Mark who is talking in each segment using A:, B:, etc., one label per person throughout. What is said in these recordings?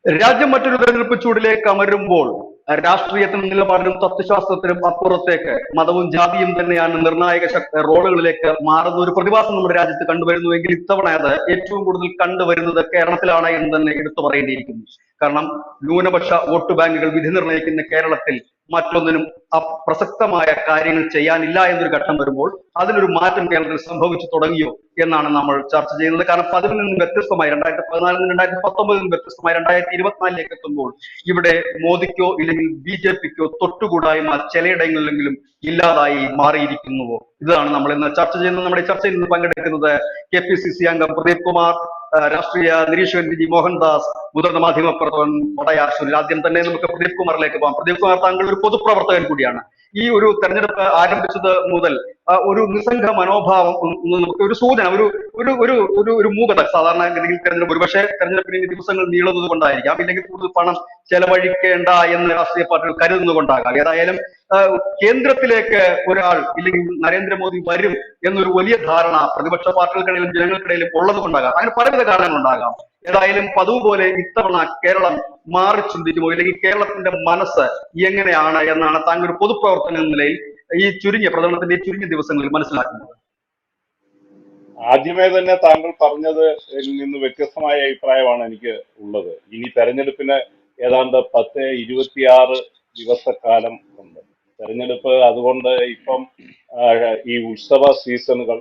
A: രാജ്യം മറ്റൊരു തെരഞ്ഞെടുപ്പ് ചൂടിലേക്ക് അമരുമ്പോൾ രാഷ്ട്രീയത്തിനും നിലപാടിനും തത്വശാസ്ത്രത്തിനും അപ്പുറത്തേക്ക് മതവും ജാതിയും തന്നെയാണ് നിർണായക റോളുകളിലേക്ക് മാറുന്ന ഒരു പ്രതിഭാസം നമ്മുടെ രാജ്യത്ത് കണ്ടുവരുന്നുവെങ്കിൽ ഇത്തവണ അത് ഏറ്റവും കൂടുതൽ കണ്ടുവരുന്നത് കേരളത്തിലാണ് എന്ന് തന്നെ എടുത്തു പറയേണ്ടിയിരിക്കുന്നു. കാരണം ന്യൂനപക്ഷ വോട്ട് ബാങ്കുകൾ വിധി നിർണ്ണയിക്കുന്ന കേരളത്തിൽ മറ്റൊന്നിനും അപ്രസക്തമായ കാര്യങ്ങൾ ചെയ്യാനില്ല എന്നൊരു ഘട്ടം വരുമ്പോൾ അതിനൊരു മാറ്റം കേരളത്തിൽ സംഭവിച്ചു തുടങ്ങിയോ എന്നാണ് നമ്മൾ ചർച്ച ചെയ്യുന്നത്. കാരണം അതിൽ നിന്നും വ്യത്യസ്തമായി 2014 2019 നിന്നും വ്യത്യസ്തമായി 2024 എത്തുമ്പോൾ ഇവിടെ മോദിക്കോ ഇല്ലെങ്കിൽ BJPക്കോ തൊട്ടുകൂടായ്മ ചിലയിടങ്ങളിലെങ്കിലും ഇല്ലാതായി മാറിയിരിക്കുന്നുവോ? ഇതാണ് നമ്മൾ ഇന്ന് ചർച്ച ചെയ്യുന്നത്. നമ്മുടെ ചർച്ചയിൽ നിന്ന് പങ്കെടുക്കുന്നത് KPCC അംഗം പ്രദീപ് കുമാർ, രാഷ്ട്രീയ നിരീക്ഷകൻ ജി മോഹൻദാസ്, മുതിർന്ന മാധ്യമപ്രവർത്തകൻ വടയാർ സുനിൽ. ആദ്യം തന്നെ നമുക്ക് പ്രദീപ് കുമാറിലേക്ക് പോകാം. പ്രദീപ് കുമാർ, താങ്കൾ ഒരു പൊതുപ്രവർത്തകൻ കൂടിയാണ്. ഈ ഒരു തെരഞ്ഞെടുപ്പ് ആരംഭിച്ചത് മുതൽ ഒരു നിസ്സംഗ മനോഭാവം, നമുക്ക് ഒരു സൂചന, ഒരു ഒരു ഒരു ഒരു ഒരു മൂകത സാധാരണ ഗതിയിൽ തെരഞ്ഞെടുപ്പ്, ഒരുപക്ഷെ തെരഞ്ഞെടുപ്പിന് ദിവസങ്ങൾ നീളുന്നത് കൊണ്ടായിരിക്കാം, ഇല്ലെങ്കിൽ കൂടുതൽ പണം ചെലവഴിക്കേണ്ട എന്ന് രാഷ്ട്രീയ പാർട്ടികൾ കരുതുന്നത് കൊണ്ടാകാം. ഏതായാലും കേന്ദ്രത്തിലേക്ക് ഒരാൾ ഇല്ലെങ്കിൽ നരേന്ദ്രമോദി വരും എന്നൊരു വലിയ ധാരണ പ്രതിപക്ഷ പാർട്ടികൾക്കിടയിലും ജനങ്ങൾക്കിടയിലും ഉള്ളത് കൊണ്ടാകാം. അങ്ങനെ പലവിധ കാരണങ്ങളുണ്ടാകാം. ഏതായാലും പതിവ് പോലെ ഇത്തവണ കേരളം മാറി ചിന്തിക്കുമോ, ഇല്ലെങ്കിൽ കേരളത്തിന്റെ മനസ്സ് എങ്ങനെയാണ് എന്നാണ് താങ്കൾ ഒരു പൊതുപ്രവർത്തകൻ എന്ന നിലയിൽ ഈ പ്രചരണത്തിന്റെ ചുരുങ്ങിയ ദിവസങ്ങളിൽ മനസ്സിലാക്കുന്നത്?
B: ആദ്യമേ തന്നെ താങ്കൾ പറഞ്ഞത് നിന്ന് വ്യത്യസ്തമായ അഭിപ്രായമാണ് എനിക്ക് ഉള്ളത്. ഇനി തെരഞ്ഞെടുപ്പിന് ഏതാണ്ട് 26 ദിവസക്കാലം ഉണ്ട്. തെരഞ്ഞെടുപ്പ് അതുകൊണ്ട് ഇപ്പം ഈ ഉത്സവ സീസണുകൾ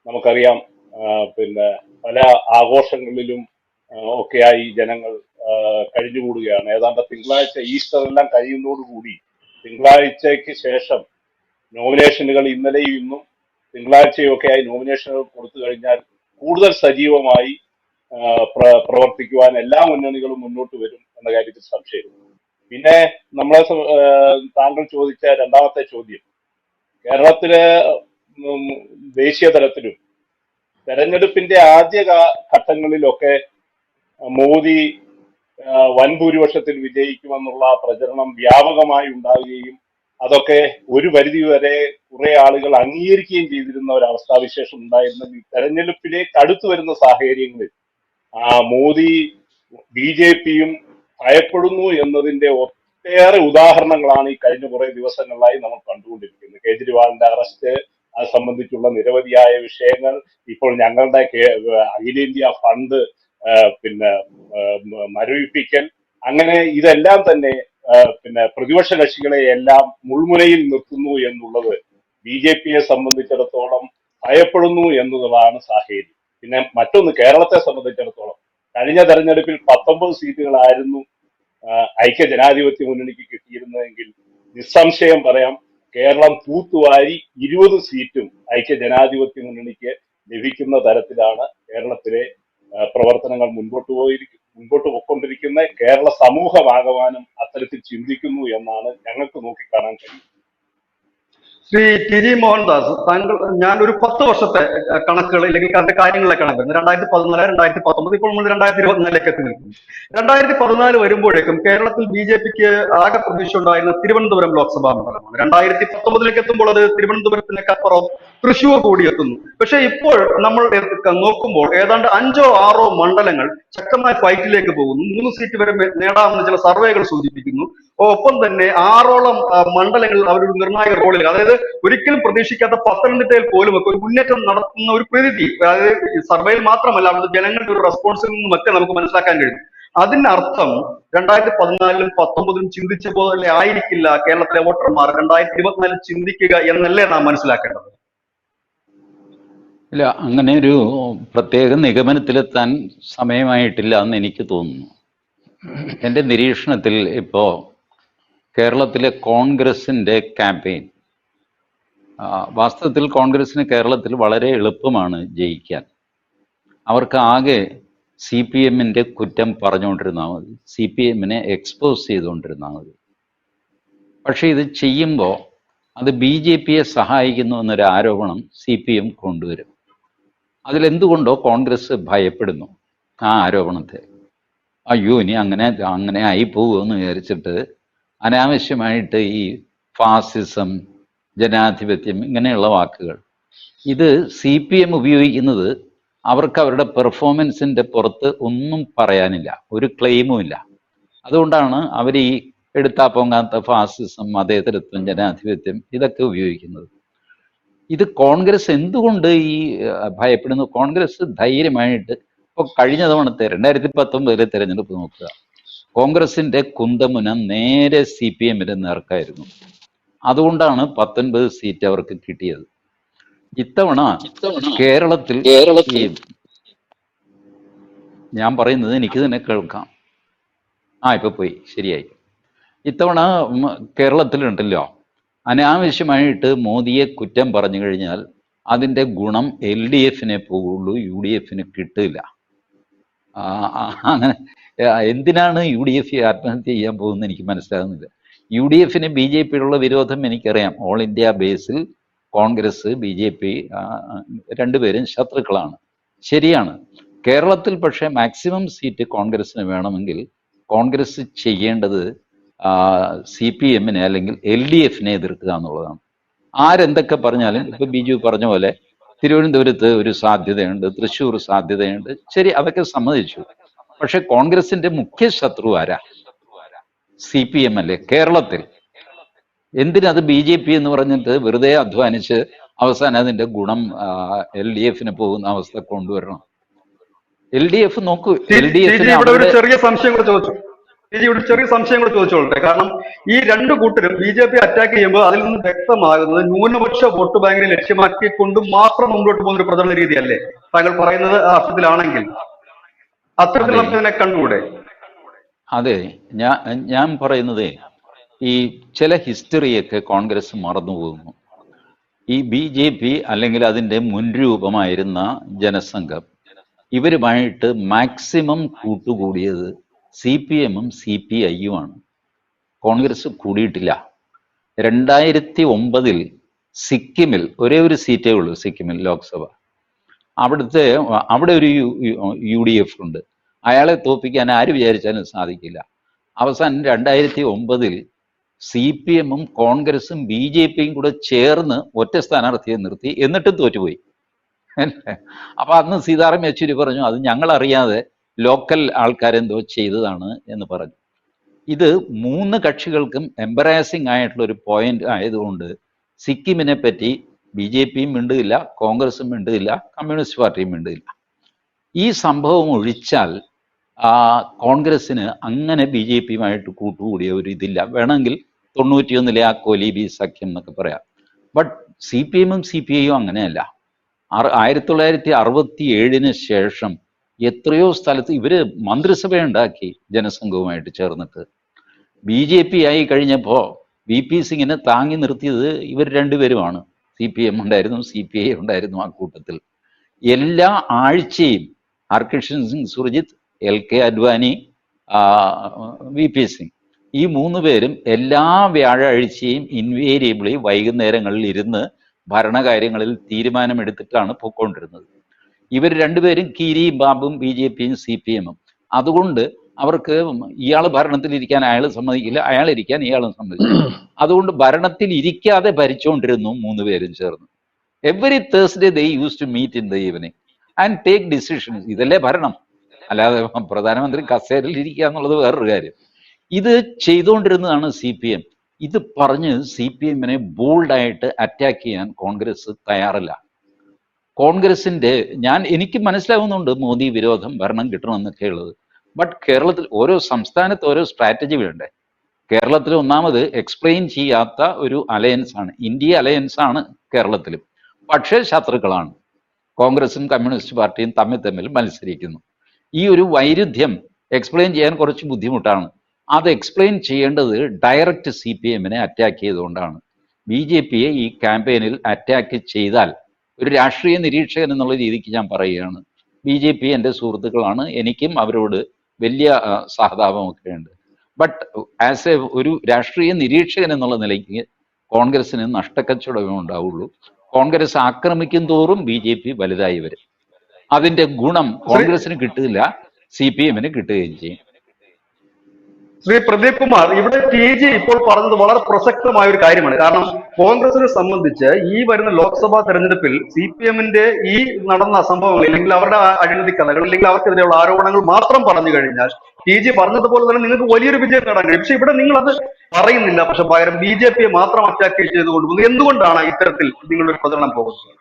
B: നമുക്കറിയാം, പിന്നെ പല ആഘോഷങ്ങളിലും ഒക്കെയായി ജനങ്ങൾ കഴിഞ്ഞുകൂടുകയാണ്. ഏതാണ്ട് തിങ്കളാഴ്ച ഈസ്റ്റർ എല്ലാം കഴിയുന്നതോടുകൂടി തിങ്കളാഴ്ചയ്ക്ക് ശേഷം നോമിനേഷനുകൾ ഇന്നലെയും ഇന്നും തിങ്കളാഴ്ചയൊക്കെയായി നോമിനേഷനുകൾ കൊടുത്തു കഴിഞ്ഞാൽ കൂടുതൽ സജീവമായി പ്രവർത്തിക്കുവാൻ എല്ലാ മുന്നണികളും മുന്നോട്ട് വരും എന്ന കാര്യത്തിൽ സംശയമില്ല. പിന്നെ നമ്മളെ താങ്കൾ ചോദിച്ച രണ്ടാമത്തെ ചോദ്യം, കേരളത്തിലെ ദേശീയ തലത്തിലും തെരഞ്ഞെടുപ്പിന്റെ ആദ്യ ഘട്ടങ്ങളിലൊക്കെ മോദി വൻ ഭൂരിപക്ഷത്തിൽ വിജയിക്കുമെന്നുള്ള പ്രചരണം വ്യാപകമായി ഉണ്ടാവുകയും അതൊക്കെ ഒരു പരിധി വരെ കുറെ ആളുകൾ അംഗീകരിക്കുകയും ചെയ്തിരുന്ന ഒരു അവസ്ഥാവിശേഷം ഉണ്ടായിരുന്നെങ്കിൽ തെരഞ്ഞെടുപ്പിലേക്ക് അടുത്തു വരുന്ന സാഹചര്യങ്ങളിൽ മോദി BJPയും ഭയപ്പെടുന്നു എന്നതിന്റെ ഒട്ടേറെ ഉദാഹരണങ്ങളാണ് ഈ കഴിഞ്ഞ കുറെ ദിവസങ്ങളിലായി നമ്മൾ കണ്ടുകൊണ്ടിരിക്കുന്നത്. കേജ്രിവാളിന്റെ അറസ്റ്റ്, അത് സംബന്ധിച്ചുള്ള നിരവധിയായ വിഷയങ്ങൾ, ഇപ്പോൾ ഞങ്ങളുടെ അഖിലേന്ത്യാ ഫണ്ട് പിന്നെ മരവിപ്പിക്കൽ, അങ്ങനെ ഇതെല്ലാം തന്നെ പിന്നെ പ്രതിപക്ഷ കക്ഷികളെ എല്ലാം മുൾമുനയിൽ നിർത്തുന്നു എന്നുള്ളത് BJPയെ സംബന്ധിച്ചിടത്തോളം ഭയപ്പെടുന്നു എന്നതാണ് സാഹചര്യം. പിന്നെ മറ്റൊന്ന്, കേരളത്തെ സംബന്ധിച്ചിടത്തോളം കഴിഞ്ഞ തെരഞ്ഞെടുപ്പിൽ 19 സീറ്റുകളായിരുന്നു ഐക്യ ജനാധിപത്യ മുന്നണിക്ക് കിട്ടിയിരുന്നതെങ്കിൽ നിസ്സംശയം പറയാം, കേരളം തൂത്തുവാരി 20 സീറ്റും ഐക്യ ജനാധിപത്യ മുന്നണിക്ക് ലഭിക്കുന്ന തരത്തിലാണ് കേരളത്തിലെ പ്രവർത്തനങ്ങൾ മുൻപോട്ട് പോയിക്കൊണ്ടിരിക്കുന്ന. കേരള സമൂഹമാകമാനം അത്തരത്തിൽ ചിന്തിക്കുന്നു എന്നാണ് ഞങ്ങൾക്ക് നോക്കിക്കാണാൻ കഴിയുന്നത്.
A: ശ്രീ TG മോഹൻദാസ്, താങ്കൾ, ഞാനൊരു 10 വർഷത്തെ കണക്കുകൾ അല്ലെങ്കിൽ അതിന്റെ കാര്യങ്ങളിലെ കണക്ക് 2014 2019 ഇപ്പോൾ നമ്മൾ 2024 എത്തി നിൽക്കുന്നു. 2014 വരുമ്പോഴേക്കും കേരളത്തിൽ BJPക്ക് ആകെ പ്രതീക്ഷ ഉണ്ടായിരുന്ന തിരുവനന്തപുരം ലോക്സഭാ മണ്ഡലമാണ്. 2019 എത്തുമ്പോൾ അത് തിരുവനന്തപുരത്തിനൊക്കപ്പുറം തൃശ്ശൂർ കൂടി എത്തുന്നു. പക്ഷെ ഇപ്പോൾ നമ്മൾ നോക്കുമ്പോൾ ഏതാണ്ട് 5ഓ 6ഓ മണ്ഡലങ്ങൾ ശക്തമായ ഫൈറ്റിലേക്ക് പോകുന്നു. 3 സീറ്റ് വരെ നേടാമെന്ന് ചില സർവേകൾ സൂചിപ്പിക്കുന്നു. ഒപ്പം തന്നെ 6ഓളം മണ്ഡലങ്ങളിൽ അവരൊരു നിർണായക റോളിൽ, അതായത് ഒരിക്കലും പ്രതീക്ഷിക്കാത്ത പത്തനംതിട്ടയിൽ പോലും ഒക്കെ ഒരു മുന്നേറ്റം നടത്തുന്ന ഒരു പ്രതീതി, അതായത് സർവേയിൽ മാത്രമല്ല അവിടുത്തെ ജനങ്ങളുടെ ഒരു റെസ്പോൺസിൽ നിന്നുമൊക്കെ നമുക്ക് മനസ്സിലാക്കാൻ കഴിയും. അതിനർത്ഥം 2014 2019 ചിന്തിച്ച പോലെ ആയിരിക്കില്ല കേരളത്തിലെ വോട്ടർമാർ 2024 ചിന്തിക്കുക എന്നല്ലേ നാം മനസ്സിലാക്കേണ്ടത്?
C: ഇല്ല, അങ്ങനെ ഒരു പ്രത്യേക നിഗമനത്തിലെത്താൻ സമയമായിട്ടില്ല എന്ന് എനിക്ക് തോന്നുന്നു. എൻ്റെ നിരീക്ഷണത്തിൽ ഇപ്പോൾ കേരളത്തിലെ കോൺഗ്രസിൻ്റെ ക്യാമ്പയിൻ, വാസ്തവത്തിൽ കോൺഗ്രസിന് കേരളത്തിൽ വളരെ എളുപ്പമാണ് ജയിക്കാൻ. അവർക്ക് ആകെ CPMൻ്റെ കുറ്റം പറഞ്ഞുകൊണ്ടിരുന്നാൽ മതി, CPMനെ എക്സ്പോസ് ചെയ്തുകൊണ്ടിരുന്നാൽ മതി. പക്ഷെ ഇത് ചെയ്യുമ്പോൾ അത് BJPയെ സഹായിക്കുന്നു എന്നൊരു ആരോപണം CPM കൊണ്ടുവരും. അതിലെന്തുകൊണ്ടോ കോൺഗ്രസ് ഭയപ്പെടുന്നു ആ ആരോപണത്തെ. അയ്യോ, ഇനി അങ്ങനെ ആയി പോകുമെന്ന് വിചാരിച്ചിട്ട് അനാവശ്യമായിട്ട് ഈ ഫാസിസം, ജനാധിപത്യം ഇങ്ങനെയുള്ള വാക്കുകൾ ഇത് CPM ഉപയോഗിക്കുന്നത് അവർക്ക് അവരുടെ പെർഫോമൻസിൻ്റെ പുറത്ത് ഒന്നും പറയാനില്ല, ഒരു ക്ലെയിമും ഇല്ല. അതുകൊണ്ടാണ് അവർ ഈ എടുത്താ പൊങ്ങാത്ത ഫാസിസം, മതേതരത്വം, ജനാധിപത്യം ഇതൊക്കെ ഉപയോഗിക്കുന്നത്. ഇത് കോൺഗ്രസ് എന്തുകൊണ്ട് ഈ ഭയപ്പെടുന്നു? കോൺഗ്രസ് ധൈര്യമായിട്ട് ഇപ്പൊ കഴിഞ്ഞ തവണത്തെ 2019 തെരഞ്ഞെടുപ്പ് നോക്കുക, കോൺഗ്രസിന്റെ കുന്തമുന നേരെ CPM-ന്റെ നേർക്കായിരുന്നു. അതുകൊണ്ടാണ് 19 സീറ്റ് അവർക്ക് കിട്ടിയത്. ഇത്തവണ കേരളത്തിൽ ഈ ഞാൻ പറയുന്നത് എനിക്ക് തന്നെ കേൾക്കാം. ഇപ്പൊ പോയി, ശരിയായി. ഇത്തവണ കേരളത്തിലുണ്ടല്ലോ, അനാവശ്യമായിട്ട് മോദിയെ കുറ്റം പറഞ്ഞു കഴിഞ്ഞാൽ അതിന്റെ ഗുണം LDF-നെ പോകുള്ളൂ, UDF-ന് കിട്ടില്ല. അങ്ങനെ എന്തിനാണ് UDF ആത്മഹത്യ ചെയ്യാൻ പോകുന്നത് എനിക്ക് മനസ്സിലാകുന്നില്ല. UDF-ന് BJP-യോടുള്ള വിരോധം എനിക്കറിയാം. ഓൾ ഇന്ത്യ ബേസിൽ കോൺഗ്രസ് BJP രണ്ടുപേരും ശത്രുക്കളാണ്, ശരിയാണ്. കേരളത്തിൽ പക്ഷേ മാക്സിമം സീറ്റ് കോൺഗ്രസിന് വേണമെങ്കിൽ കോൺഗ്രസ് ചെയ്യേണ്ടത് CPM-നെ അല്ലെങ്കിൽ LDF-നെ എതിർക്കുക എന്നുള്ളതാണ്. ആരെന്തൊക്കെ പറഞ്ഞാലും, ഇപ്പൊ ബിജു പറഞ്ഞ പോലെ തിരുവനന്തപുരത്ത് ഒരു സാധ്യതയുണ്ട്, തൃശ്ശൂർ സാധ്യതയുണ്ട്, ശരി, അതൊക്കെ സമ്മതിച്ചു. പക്ഷെ കോൺഗ്രസിന്റെ മുഖ്യ ശത്രു ആരാ? CPM അല്ലേ കേരളത്തിൽ? എന്തിനത് BJP എന്ന് പറഞ്ഞിട്ട് വെറുതെ അധ്വാനിച്ച് അവസാനം അതിന്റെ ഗുണം LDF-ന് പോകുന്ന അവസ്ഥ കൊണ്ടുവരണം? LDF നോക്കൂ, LDF-ന്
A: ഇവിടെ ഒരു ചെറിയ സംശയം കൂടെ ചോദിച്ചോളട്ടെ. കാരണം ഈ രണ്ടു കൂട്ടരും BJP അറ്റാക്ക് ചെയ്യുമ്പോൾ അതിൽ നിന്ന് വ്യക്തമാകുന്നത് ന്യൂനപക്ഷ വോട്ട് ബാങ്കിനെ ലക്ഷ്യമാക്കിക്കൊണ്ട് മാത്രം മുമ്പോട്ട് പോകുന്ന ഒരു പ്രചരണ രീതിയല്ലേ താങ്കൾ പറയുന്നത്? അർത്ഥത്തിലാണെങ്കിൽ അത്തരത്തിൽ നമുക്കതിനെ കണ്ടുകൂടെ?
C: അതെ, ഞാൻ പറയുന്നത് ഈ ചില ഹിസ്റ്ററിയൊക്കെ കോൺഗ്രസ് മറന്നുപോകുന്നു. ഈ BJP അല്ലെങ്കിൽ അതിന്റെ മുൻരൂപമായിരുന്ന ജനസംഘം ഇവരുമായിട്ട് മാക്സിമം കൂട്ടുകൂടിയത് CPM-ഉം CPI-യുമാണ്. കോൺഗ്രസ് കൂടിയിട്ടില്ല. 2009 സിക്കിമിൽ ഒരേ ഒരു സീറ്റേ ഉള്ളൂ, സിക്കിമിൽ ലോക്സഭ. അവിടെ ഒരു UDF ഉണ്ട്. അയാളെ തോൽപ്പിക്കാൻ ആര് വിചാരിച്ചാലും സാധിക്കില്ല. അവസാനം 2009 CPM-ഉം കോൺഗ്രസും BJP-യും കൂടെ ചേർന്ന് ഒറ്റ സ്ഥാനാർത്ഥിയെ നിർത്തി, എന്നിട്ടും തോറ്റുപോയി. അപ്പൊ അന്ന് സീതാറാം യെച്ചൂരി പറഞ്ഞു അത് ഞങ്ങൾ അറിയാതെ ലോക്കൽ ആൾക്കാരെന്തോ ചെയ്തതാണ് എന്ന് പറഞ്ഞു. ഇത് മൂന്ന് കക്ഷികൾക്കും എംബറാസിംഗ് ആയിട്ടുള്ള ഒരു പോയിന്റ് ആയതുകൊണ്ട് സിക്കിമിനെ പറ്റി BJP-യും മിണ്ടുകയില്ല, കോൺഗ്രസും മിണ്ടുകയില്ല, കമ്മ്യൂണിസ്റ്റ് പാർട്ടിയും മിണ്ടുകയില്ല. ഈ സംഭവം ഒഴിച്ചാൽ കോൺഗ്രസിന് അങ്ങനെ BJP-യുമായിട്ട് കൂട്ടുകൂടിയ ഒരു ഇതില്ല. വേണമെങ്കിൽ 91-ലെ ആ കോലീബി സഖ്യം എന്നൊക്കെ പറയാം. ബട്ട് CPM-ഉം CPI-യും അങ്ങനെയല്ല. 1967 ശേഷം എത്രയോ സ്ഥലത്ത് ഇവര് മന്ത്രിസഭ ഉണ്ടാക്കി ജനസംഘവുമായിട്ട് ചേർന്നിട്ട്. BJP ആയി കഴിഞ്ഞപ്പോൾ VP സിംഗിനെ താങ്ങി നിർത്തിയത് ഇവർ രണ്ടുപേരുമാണ്. CPM ഉണ്ടായിരുന്നു, CPI ഉണ്ടായിരുന്നു ആ കൂട്ടത്തിൽ. എല്ലാ ആഴ്ചയും ഹർകിഷൻ സിംഗ് സുർജിത്ത്, LK അദ്വാനി, VP സിംഗ്, ഈ മൂന്ന് പേരും എല്ലാ വ്യാഴാഴ്ചയും ഇൻവേരിയബിളി വൈകുന്നേരങ്ങളിൽ ഇരുന്ന് ഭരണകാര്യങ്ങളിൽ തീരുമാനമെടുത്തിട്ടാണ് പോയിക്കൊണ്ടിരുന്നത്. ഇവർ രണ്ടുപേരും കീരിയും ബാബും BJP-യും CPM-ഉം. അതുകൊണ്ട് അവർക്ക് ഇയാൾ ഭരണത്തിൽ ഇരിക്കാൻ അയാൾ സമ്മതിക്കില്ല, അയാൾ ഇരിക്കാൻ ഇയാളും സമ്മതിക്കില്ല. അതുകൊണ്ട് ഭരണത്തിൽ ഇരിക്കാതെ ഭരിച്ചുകൊണ്ടിരുന്നു മൂന്ന് പേരും ചേർന്ന്. Every Thursday they use to meet in the evening and take decisions. ഇതല്ലേ ഭരണം, അല്ലാതെ പ്രധാനമന്ത്രി കസേരയിൽ ഇരിക്കുക എന്നുള്ളത് വേറൊരു കാര്യം. ഇത് ചെയ്തുകൊണ്ടിരുന്നതാണ് CPM. ഇത് പറഞ്ഞ് CPM-നെ ബോൾഡായിട്ട് അറ്റാക്ക് ചെയ്യാൻ കോൺഗ്രസ് തയ്യാറല്ല. കോൺഗ്രസിന്റെ എനിക്ക് മനസ്സിലാവുന്നുണ്ട് മോദി വിരോധം, ഭരണം കിട്ടണമെന്നൊക്കെ ഉള്ളത്. ബട്ട് കേരളത്തിൽ ഓരോ സംസ്ഥാനത്ത് ഓരോ സ്ട്രാറ്റജി വേണ്ടേ? കേരളത്തിൽ ഒന്നാമത് എക്സ്പ്ലെയിൻ ചെയ്യാത്ത ഒരു അലയൻസ് ആണ്, ഇന്ത്യ അലയൻസ് ആണ് കേരളത്തിലും. പക്ഷേ ശത്രുക്കളാണ്, കോൺഗ്രസും കമ്മ്യൂണിസ്റ്റ് പാർട്ടിയും തമ്മിൽ മത്സരിക്കുന്നു. ഈ ഒരു വൈരുദ്ധ്യം എക്സ്പ്ലെയിൻ ചെയ്യാൻ കുറച്ച് ബുദ്ധിമുട്ടാണ്. അത് എക്സ്പ്ലെയിൻ ചെയ്യേണ്ടത് ഡയറക്റ്റ് CPM-നെ അറ്റാക്ക് ചെയ്തുകൊണ്ടാണ്. BJP-യെ ഈ ക്യാമ്പയിനിൽ അറ്റാക്ക് ചെയ്താൽ, ഒരു രാഷ്ട്രീയ നിരീക്ഷകൻ എന്നുള്ള രീതിക്ക് ഞാൻ പറയുകയാണ്, BJP എൻ്റെ സുഹൃത്തുക്കളാണ്, എനിക്കും അവരോട് വലിയ സഹതാപമൊക്കെ ഉണ്ട്. ബട്ട് ആസ് ഒരു രാഷ്ട്രീയ നിരീക്ഷകൻ എന്നുള്ള നിലയ്ക്ക് കോൺഗ്രസിന് നഷ്ടക്കച്ചവടമേ ഉണ്ടാവുള്ളൂ. കോൺഗ്രസ് ആക്രമിക്കും തോറും BJP വലുതായി വരും. അതിന്റെ ഗുണം കോൺഗ്രസിന് കിട്ടില്ല, CPM-ന് കിട്ടുകയും ചെയ്യും.
A: ശ്രീ പ്രദീപ് കുമാർ, ഇവിടെ TG ഇപ്പോൾ പറഞ്ഞത് വളരെ പ്രസക്തമായ ഒരു കാര്യമാണ്. കാരണം കോൺഗ്രസിനെ സംബന്ധിച്ച് ഈ വരുന്ന ലോക്സഭാ തെരഞ്ഞെടുപ്പിൽ CPM-ന്റെ ഈ നടന്ന സംഭവങ്ങൾ, അല്ലെങ്കിൽ അവരുടെ അഴിമതി കഥകൾ, അല്ലെങ്കിൽ അവർക്കെതിരെയുള്ള ആരോപണങ്ങൾ മാത്രം പറഞ്ഞു കഴിഞ്ഞാൽ TG പറഞ്ഞതുപോലെ തന്നെ നിങ്ങൾക്ക് വലിയൊരു വിജയം നേടാൻ കഴിയും. പക്ഷെ ഇവിടെ നിങ്ങൾ അത് പറയുന്നില്ല. പക്ഷെ പകരം BJP-യെ മാത്രം അറ്റാക്ക് ചെയ്തുകൊണ്ടുപോകുന്നത് എന്തുകൊണ്ടാണ് ഇത്തരത്തിൽ നിങ്ങളൊരു പ്രചരണം പോകുന്നത്?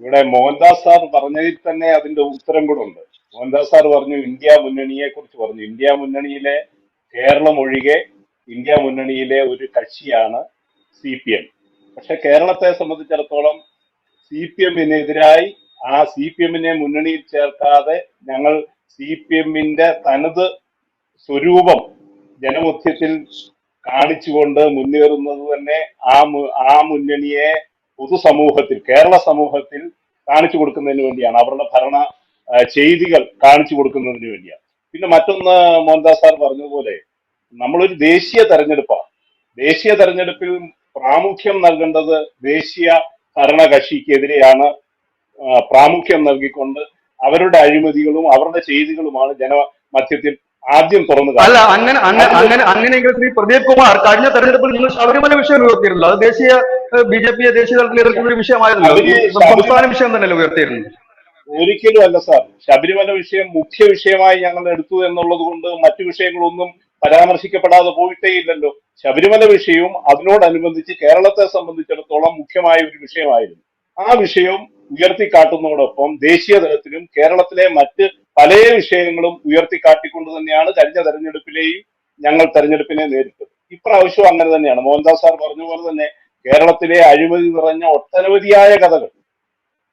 B: ഇവിടെ മോഹൻദാസ് സാർ പറഞ്ഞതിൽ തന്നെ അതിന്റെ ഉത്തരം കൂടെ ഉണ്ട്. മോഹൻദാസ് സാർ പറഞ്ഞു, ഇന്ത്യ മുന്നണിയെ കുറിച്ച് പറഞ്ഞു. ഇന്ത്യ മുന്നണിയിലെ കേരളം ഒഴികെ ഇന്ത്യ മുന്നണിയിലെ ഒരു കക്ഷിയാണ് CPM. പക്ഷെ കേരളത്തെ സംബന്ധിച്ചിടത്തോളം CPM-നെതിരായി ആ CPM-നെ മുന്നണിയിൽ ചേർക്കാതെ ഞങ്ങൾ CPM-ന്റെ തനത് സ്വരൂപം ജനമധ്യത്തിൽ കാണിച്ചുകൊണ്ട് മുന്നേറുന്നത് തന്നെ ആ മുന്നണിയെ പൊതുസമൂഹത്തിൽ, കേരള സമൂഹത്തിൽ കാണിച്ചു കൊടുക്കുന്നതിന് വേണ്ടിയാണ്. അവരുടെ ഭരണ ചെയ്തികൾ കാണിച്ചു കൊടുക്കുന്നതിന് വേണ്ടിയാണ്. പിന്നെ മറ്റൊന്ന്, മോഹൻദാസ് സാർ പറഞ്ഞതുപോലെ നമ്മളൊരു ദേശീയ തെരഞ്ഞെടുപ്പാണ്. ദേശീയ തെരഞ്ഞെടുപ്പിൽ പ്രാമുഖ്യം നൽകേണ്ടത് ദേശീയ ഭരണകക്ഷിക്കെതിരെയാണ്. പ്രാമുഖ്യം നൽകിക്കൊണ്ട് അവരുടെ അഴിമതികളും അവരുടെ ചെയ്തികളുമാണ് ജനമധ്യത്തിൽ ആദ്യം തുറന്നു
A: അല്ല,
B: കാണിക്കുന്നത്.
A: അങ്ങനെയെങ്കിൽ ശ്രീ പ്രദീപ് കുമാർ, കഴിഞ്ഞ തെരഞ്ഞെടുപ്പിൽ നിങ്ങൾ ശബരിമല വിഷയം ഉയർത്തിയിരുന്നല്ലോ. അത് ദേശീയ BJP-യെ ദേശീയ തലത്തിൽ എതിർക്കുന്ന ഒരു വിഷയമായിരുന്നല്ലോ. സംസ്ഥാന വിഷയം തന്നെയല്ലോ ഉയർത്തിയിരുന്നത്.
B: ഒരിക്കലും അല്ല സാർ. ശബരിമല വിഷയം മുഖ്യ വിഷയമായി ഞങ്ങൾ എടുത്തു എന്നുള്ളത് കൊണ്ട് മറ്റു വിഷയങ്ങളൊന്നും പരാമർശിക്കപ്പെടാതെ പോയിട്ടേ ഇല്ലല്ലോ. ശബരിമല വിഷയവും അതിനോടനുബന്ധിച്ച് കേരളത്തെ സംബന്ധിച്ചിടത്തോളം മുഖ്യമായ ഒരു വിഷയമായിരുന്നു. ആ വിഷയം ഉയർത്തിക്കാട്ടുന്നതോടൊപ്പം ദേശീയ തലത്തിലും കേരളത്തിലെ മറ്റ് പല വിഷയങ്ങളും ഉയർത്തിക്കാട്ടിക്കൊണ്ട് തന്നെയാണ് കഴിഞ്ഞ തെരഞ്ഞെടുപ്പിലെയും ഞങ്ങൾ തെരഞ്ഞെടുപ്പിനെ നേരിട്ടത്. ഇപ്രാവശ്യവും അങ്ങനെ തന്നെയാണ്. മോഹൻദാസ് സാർ പറഞ്ഞ പോലെ തന്നെ കേരളത്തിലെ അഴിമതി നിറഞ്ഞ ഒട്ടനവധിയായ കഥകൾ,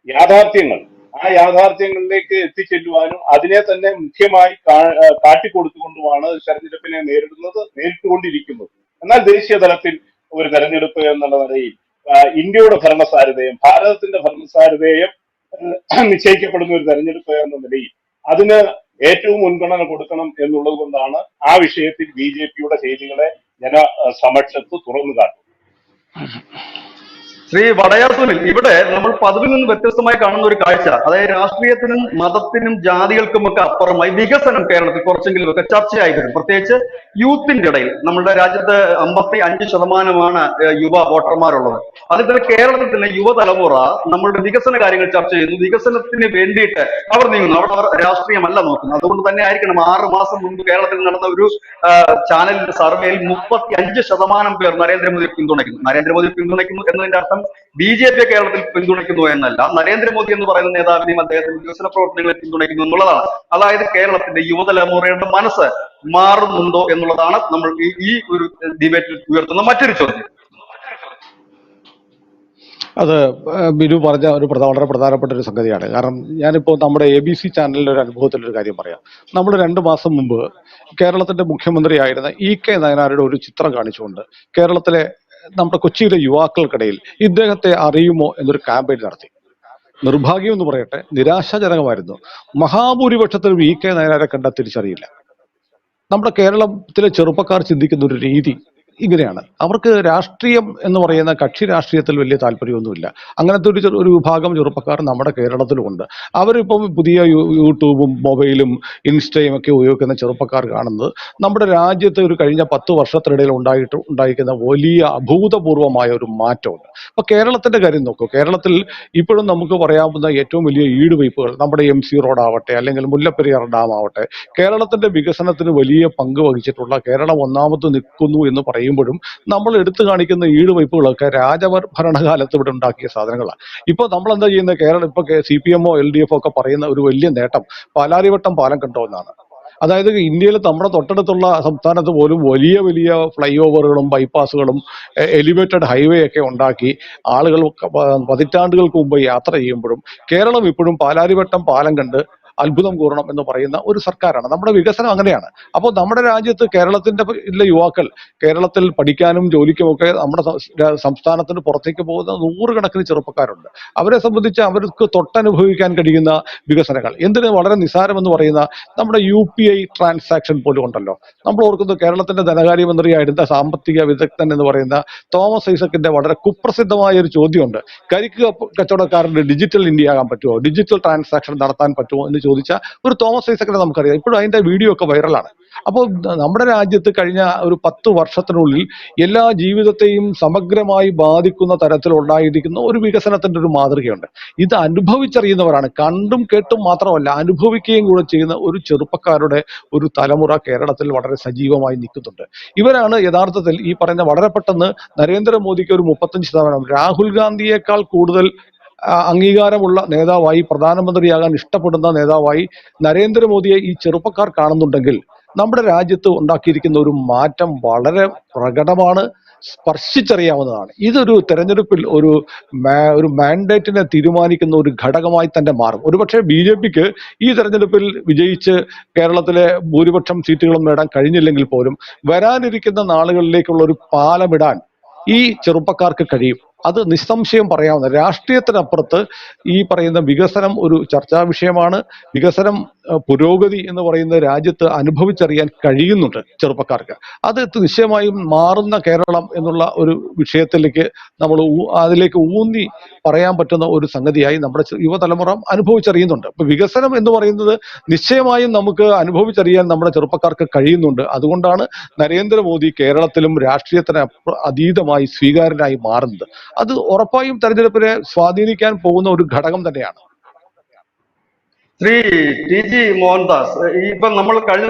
B: യാഥാർത്ഥ്യങ്ങൾ, ആ യാഥാർത്ഥ്യങ്ങളിലേക്ക് എത്തിച്ചെല്ലുവാനും അതിനെ തന്നെ മുഖ്യമായി കാട്ടിക്കൊടുത്തുകൊണ്ടുമാണ് തെരഞ്ഞെടുപ്പിനെ നേരിട്ടുകൊണ്ടിരിക്കുന്നത്. എന്നാൽ ദേശീയ തലത്തിൽ ഒരു തെരഞ്ഞെടുപ്പ് എന്നുള്ള നിലയിൽ ഇന്ത്യയുടെ ഭരണസാരഥേയം, ഭാരതത്തിന്റെ ഭരണസാരഥേയം നിശ്ചയിക്കപ്പെടുന്ന ഒരു തെരഞ്ഞെടുപ്പ് എന്ന നിലയിൽ അതിന് ഏറ്റവും മുൻഗണന കൊടുക്കണം എന്നുള്ളത് കൊണ്ടാണ് ആ വിഷയത്തിൽ BJP-യുടെ ചെയ്തികളെ ജനസമക്ഷത്ത് തുറന്നു കാട്ടുന്നത്.
A: ശ്രീ വടയാസുനിൽ, ഇവിടെ നമ്മൾ പതിവിൽ നിന്ന് വ്യത്യസ്തമായി കാണുന്ന ഒരു കാഴ്ച, അതായത് രാഷ്ട്രീയത്തിനും മതത്തിനും ജാതികൾക്കും ഒക്കെ അപ്പുറമായി വികസനം കേരളത്തിൽ കുറച്ചെങ്കിലും ഒക്കെ ചർച്ചയായി വരും. പ്രത്യേകിച്ച് യൂത്തിന്റെ ഇടയിൽ. നമ്മുടെ രാജ്യത്ത് 55% യുവ വോട്ടർമാരുള്ളത്. അതിൽ തന്നെ കേരളത്തിൽ തന്നെ യുവതലമുറ നമ്മളുടെ വികസന കാര്യങ്ങൾ ചർച്ച ചെയ്യുന്നു. വികസനത്തിന് വേണ്ടിയിട്ട് അവർ നീങ്ങുന്നു. അവർ രാഷ്ട്രീയമല്ല നോക്കുന്നത്. അതുകൊണ്ട് തന്നെ ആയിരിക്കണം 6 മാസം മുൻപ് കേരളത്തിൽ നടന്ന ഒരു ചാനലിന്റെ സർവേയിൽ 35% പേർ നരേന്ദ്രമോദിയെ പിന്തുണയ്ക്കുന്നു എന്നതിന്റെ അർത്ഥം BJP കേരളത്തിൽ പിന്തുണയ്ക്കുന്നു എന്നല്ല, നരേന്ദ്രമോദി എന്ന് പറയുന്ന നേതാവിനെയും അദ്ദേഹത്തിന്റെ വികസന പ്രവർത്തനങ്ങളെ പിന്തുണയ്ക്കുന്നു എന്നുള്ളതാണ്. അതായത് കേരളത്തിന്റെ യുവതലമുറയുടെ മനസ്സ് മാറുന്നുണ്ടോ എന്നുള്ളതാണ് നമ്മൾ ഈ ഒരു ഡിബേറ്റിൽ ഉയർത്തുന്ന മറ്റൊരു ചോദ്യം.
D: അത് ബിനു പറഞ്ഞ ഒരു വളരെ പ്രധാനപ്പെട്ട ഒരു സംഗതിയാണ്. കാരണം ഞാനിപ്പോൾ നമ്മുടെ ABC ചാനലിലെ ഒരു അനുഭവത്തിലൊരു കാര്യം പറയാം. നമ്മൾ 2 മാസം മുമ്പ് കേരളത്തിന്റെ മുഖ്യമന്ത്രിയായിരുന്ന EK നയനാരുടെ ഒരു ചിത്രം കാണിച്ചുകൊണ്ട് കേരളത്തിലെ നമ്മുടെ കൊച്ചിയിലെ യുവാക്കൾക്കിടയിൽ ഇദ്ദേഹത്തെ അറിയുമോ എന്നൊരു ക്യാമ്പയിൻ നടത്തി. നിർഭാഗ്യം എന്ന് പറയട്ടെ, നിരാശാജനകമായിരുന്നു. മഹാഭൂരിപക്ഷത്തിലും EK നയനാരെ കണ്ടാൽ തിരിച്ചറിയില്ല. നമ്മുടെ കേരളത്തിലെ ചെറുപ്പക്കാർ ചിന്തിക്കുന്ന ഒരു രീതി ഇങ്ങനെയാണ്. അവർക്ക് രാഷ്ട്രീയം എന്ന് പറയുന്ന കക്ഷി രാഷ്ട്രീയത്തിൽ വലിയ താല്പര്യമൊന്നുമില്ല. അങ്ങനത്തെ ഒരു വിഭാഗം ചെറുപ്പക്കാർ നമ്മുടെ കേരളത്തിലുമുണ്ട്. അവരിപ്പം പുതിയ യൂട്യൂബും മൊബൈലും ഇൻസ്റ്റയും ഒക്കെ ഉപയോഗിക്കുന്ന ചെറുപ്പക്കാർ കാണുന്നത് നമ്മുടെ രാജ്യത്ത് ഒരു കഴിഞ്ഞ 10 വർഷത്തിനിടയിൽ ഉണ്ടായിരിക്കുന്ന വലിയ അഭൂതപൂർവമായ ഒരു മാറ്റമുണ്ട്. അപ്പൊ കേരളത്തിന്റെ കാര്യം നോക്കൂ. കേരളത്തിൽ ഇപ്പോഴും നമുക്ക് പറയാവുന്ന ഏറ്റവും വലിയ ഈടുവയ്പ്പുകൾ നമ്മുടെ MC റോഡ് ആവട്ടെ, അല്ലെങ്കിൽ മുല്ലപ്പെരിയാർ ഡാം ആവട്ടെ, കേരളത്തിന്റെ വികസനത്തിന് വലിയ പങ്ക് വഹിച്ചിട്ടുള്ള, കേരളം ഒന്നാമത് നിൽക്കുന്നു എന്ന് പറയുമ്പോഴും നമ്മൾ എടുത്തു കാണിക്കുന്ന ഈടുവയ്പ്പുകളൊക്കെ രാജഭരണകാലത്ത് ഇവിടെ ഉണ്ടാക്കിയ സാധനങ്ങളാണ്. ഇപ്പൊ നമ്മൾ എന്താ ചെയ്യുന്നത്? കേരളം ഇപ്പൊ CPM-ഓ LDF-ഓ ഒക്കെ പറയുന്ന ഒരു വലിയ നേട്ടം പാലാരിവട്ടം പാലം കണ്ടോന്നാണ്. അതായത് ഇന്ത്യയിൽ നമ്മുടെ തൊട്ടടുത്തുള്ള സംസ്ഥാനത്ത് പോലും വലിയ വലിയ ഫ്ലൈ ഓവറുകളും ബൈപ്പാസുകളും എലിവേറ്റഡ് ഹൈവേ ഒക്കെ ഉണ്ടാക്കി ആളുകൾ പതിറ്റാണ്ടുകൾക്ക് മുമ്പ് യാത്ര ചെയ്യുമ്പോഴും കേരളം ഇപ്പോഴും പാലാരിവട്ടം പാലം കണ്ട് അത്ഭുതം കൂറണം എന്ന് പറയുന്ന ഒരു സർക്കാരാണ്. നമ്മുടെ വികസനം അങ്ങനെയാണ്. അപ്പോൾ നമ്മുടെ രാജ്യത്ത് കേരളത്തിന്റെ യുവാക്കൾ കേരളത്തിൽ പഠിക്കാനും ജോലിക്കുമൊക്കെ നമ്മുടെ സംസ്ഥാനത്തിന് പുറത്തേക്ക് പോകുന്ന 100 കണക്കിന് ചെറുപ്പക്കാരുണ്ട്. അവരെ സംബന്ധിച്ച് അവർക്ക് തൊട്ടനുഭവിക്കാൻ കഴിയുന്ന വികസനങ്ങൾ എന്തിന് വളരെ നിസ്സാരമെന്ന് പറയുന്ന നമ്മുടെ UPI ട്രാൻസാക്ഷൻ പോലും ഉണ്ടല്ലോ. നമ്മൾ ഓർക്കുന്നത് കേരളത്തിന്റെ ധനകാര്യമന്ത്രിയായിരുന്ന സാമ്പത്തിക വിദഗ്ധൻ എന്ന് പറയുന്ന തോമസ് ഐസക്കിന്റെ വളരെ കുപ്രസിദ്ധമായ ഒരു ചോദ്യമുണ്ട്. കരിക്ക് കച്ചവടക്കാരന്റെ ഡിജിറ്റൽ ഇന്ത്യ ആകാൻ പറ്റുമോ, ഡിജിറ്റൽ ട്രാൻസാക്ഷൻ നടത്താൻ പറ്റുമോ എന്ന് ചോദിച്ച ഒരു തോമസ് ഐസക്കിനെ നമുക്കറിയാം. ഇപ്പോഴും അതിന്റെ വീഡിയോ ഒക്കെ വൈറലാണ്. അപ്പോൾ നമ്മുടെ രാജ്യത്ത് കഴിഞ്ഞ ഒരു 10 വർഷത്തിനുള്ളിൽ എല്ലാ ജീവിതത്തെയും സമഗ്രമായി ബാധിക്കുന്ന തരത്തിലുണ്ടായിരിക്കുന്ന ഒരു വികസനത്തിന്റെ ഒരു മാതൃകയുണ്ട്. ഇത് അനുഭവിച്ചറിയുന്നവരാണ്, കണ്ടും കേട്ടും മാത്രമല്ല അനുഭവിക്കുകയും കൂടെ ചെയ്യുന്ന ഒരു ചെറുപ്പക്കാരുടെ ഒരു തലമുറ കേരളത്തിൽ വളരെ സജീവമായി നിൽക്കുന്നുണ്ട്. ഇവരാണ് യഥാർത്ഥത്തിൽ ഈ പറയുന്ന വളരെ പെട്ടെന്ന് നരേന്ദ്രമോദിക്ക് ഒരു 35%, രാഹുൽ ഗാന്ധിയേക്കാൾ കൂടുതൽ അംഗീകാരമുള്ള നേതാവായി, പ്രധാനമന്ത്രിയാകാൻ ഇഷ്ടപ്പെടുന്ന നേതാവായി നരേന്ദ്രമോദിയെ ഈ ചെറുപ്പക്കാർ കാണുന്നുണ്ടെങ്കിൽ നമ്മുടെ രാജ്യത്ത് ഉണ്ടാക്കിയിരിക്കുന്ന ഒരു മാറ്റം വളരെ പ്രകടമാണ്, സ്പർശിച്ചറിയാവുന്നതാണ്. ഇതൊരു തെരഞ്ഞെടുപ്പിൽ ഒരു മാൻഡേറ്റിനെ തീരുമാനിക്കുന്ന ഒരു ഘടകമായി തന്നെ മാറും. ഒരുപക്ഷെ BJPക്ക് ഈ തെരഞ്ഞെടുപ്പിൽ വിജയിച്ച് കേരളത്തിലെ ഭൂരിപക്ഷം സീറ്റുകളും നേടാൻ കഴിഞ്ഞില്ലെങ്കിൽ പോലും വരാനിരിക്കുന്ന നാളുകളിലേക്കുള്ള ഒരു പാലമിടാൻ ഈ ചെറുപ്പക്കാർക്ക് കഴിയും. അത് നിസ്സംശയം പറയാവുന്ന, രാഷ്ട്രീയത്തിനപ്പുറത്ത് ഈ പറയുന്ന വികസനം ഒരു ചർച്ചാ വിഷയമാണ്. വികസനം, പുരോഗതി എന്ന് പറയുന്ന രാജ്യത്ത് അനുഭവിച്ചറിയാൻ കഴിയുന്നുണ്ട് ചെറുപ്പക്കാർക്ക്. അത് നിശ്ചയമായും മാറുന്ന കേരളം എന്നുള്ള ഒരു വിഷയത്തിലേക്ക് നമ്മൾ അതിലേക്ക് ഊന്നി പറയാൻ പറ്റുന്ന ഒരു സംഗതിയായി നമ്മുടെ യുവതലമുറ അനുഭവിച്ചറിയുന്നുണ്ട്. അപ്പൊ വികസനം എന്ന് പറയുന്നത് നിശ്ചയമായും നമുക്ക് അനുഭവിച്ചറിയാൻ നമ്മുടെ ചെറുപ്പക്കാർക്ക് കഴിയുന്നുണ്ട്. അതുകൊണ്ടാണ് നരേന്ദ്രമോദി കേരളത്തിലും രാഷ്ട്രീയത്തിന് അതീതമായി സ്വീകാര്യനായി മാറുന്നത്. അത് ഉറപ്പായും തെരഞ്ഞെടുപ്പിനെ സ്വാധീനിക്കാൻ പോകുന്ന ഒരു ഘടകം തന്നെയാണ്.
A: ശ്രീ TG മോഹൻദാസ്, ഇപ്പൊ നമ്മൾ